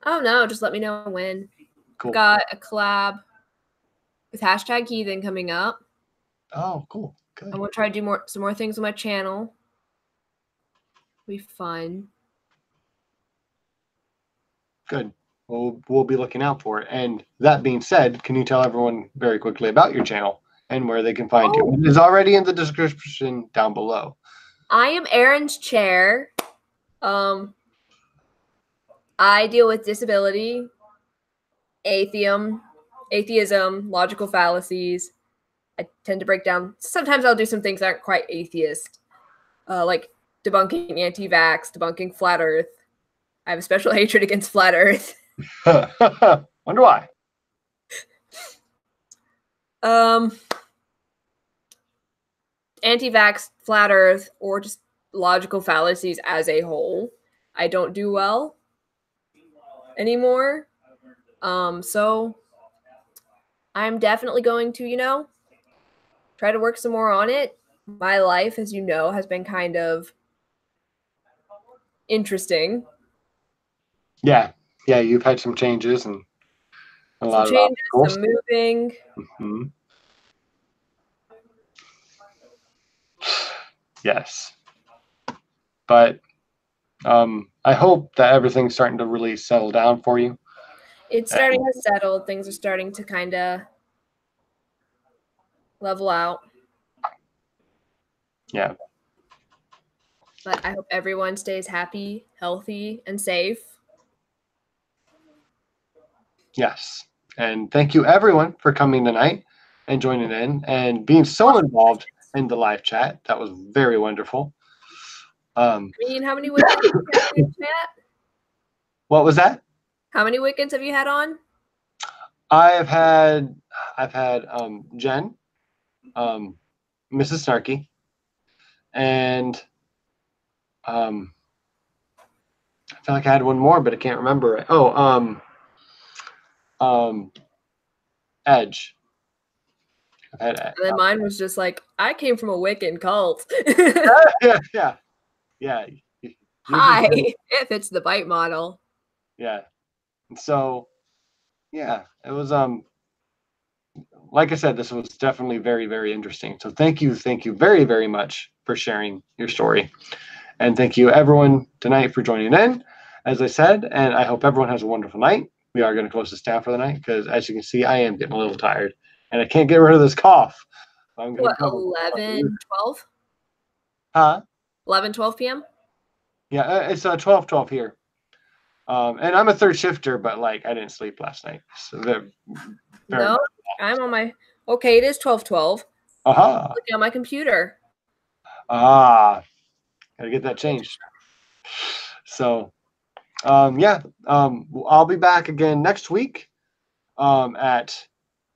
Oh no, just let me know when. Cool. I've got a collab with #Heathen coming up. Oh, cool. Good. I'm gonna try to do some more things on my channel. It'll be fun. Good. We'll be looking out for it. And that being said, can you tell everyone very quickly about your channel and where they can find you? It is already in the description down below. I am Aerin's chair. I deal with disability, atheism, logical fallacies. I tend to break down. Sometimes I'll do some things that aren't quite atheist, like debunking anti-vax, debunking flat Earth. I have a special hatred against flat Earth. Wonder why. Anti-vax, flat Earth, or just logical fallacies as a whole, I don't do well anymore. So I'm definitely going to, try to work some more on it. My life, as you know, has been kind of interesting. Yeah, you've had some changes and a lot of obstacles. Some moving. Mm-hmm. Yes, but I hope that everything's starting to really settle down for you. It's starting to settle. Things are starting to kind of level out. Yeah. But I hope everyone stays happy, healthy, and safe. Yes. And thank you, everyone, for coming tonight and joining in and being so involved in the live chat. That was very wonderful. I mean, how many Wiccans have you had in your chat? What was that? How many Wiccans have you had on? I've had Jen, Mrs. Snarky, and I feel like I had one more, but I can't remember it. Oh, Edge. And then mine was just like, I came from a Wiccan cult. yeah. Hi, it fits the bite model. Yeah. And so, yeah, it was like I said, this was definitely very, very interesting. So thank you very, very much for sharing your story. And thank you everyone tonight for joining in, as I said, and I hope everyone has a wonderful night. We are going to close this down for the night because, as you can see, I am getting a little tired and I can't get rid of this cough. So I'm what, 11, 12? Huh? 11, 12 p.m.? Yeah, it's 12 here. And I'm a third shifter, but like I didn't sleep last night. So no, I'm on my, okay, it is 12:12. Aha. Looking on my computer. Gotta get that changed. So, yeah, I'll be back again next week at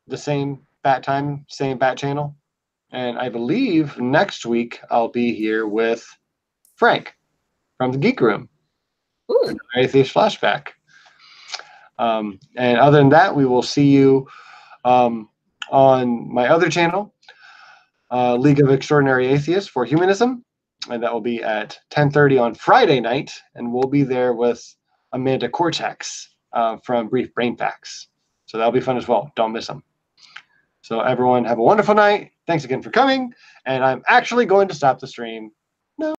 the same bat time, same bat channel. And I believe next week I'll be here with Frank from the Geek Room. Ooh. Atheist Flashback. And other than that, we will see you on my other channel, League of Extraordinary Atheists for Humanism. And that will be at 10:30 on Friday night. And we'll be there with Amanda Cortex from Brief Brain Facts. So that'll be fun as well. Don't miss them. So everyone have a wonderful night. Thanks again for coming. And I'm actually going to stop the stream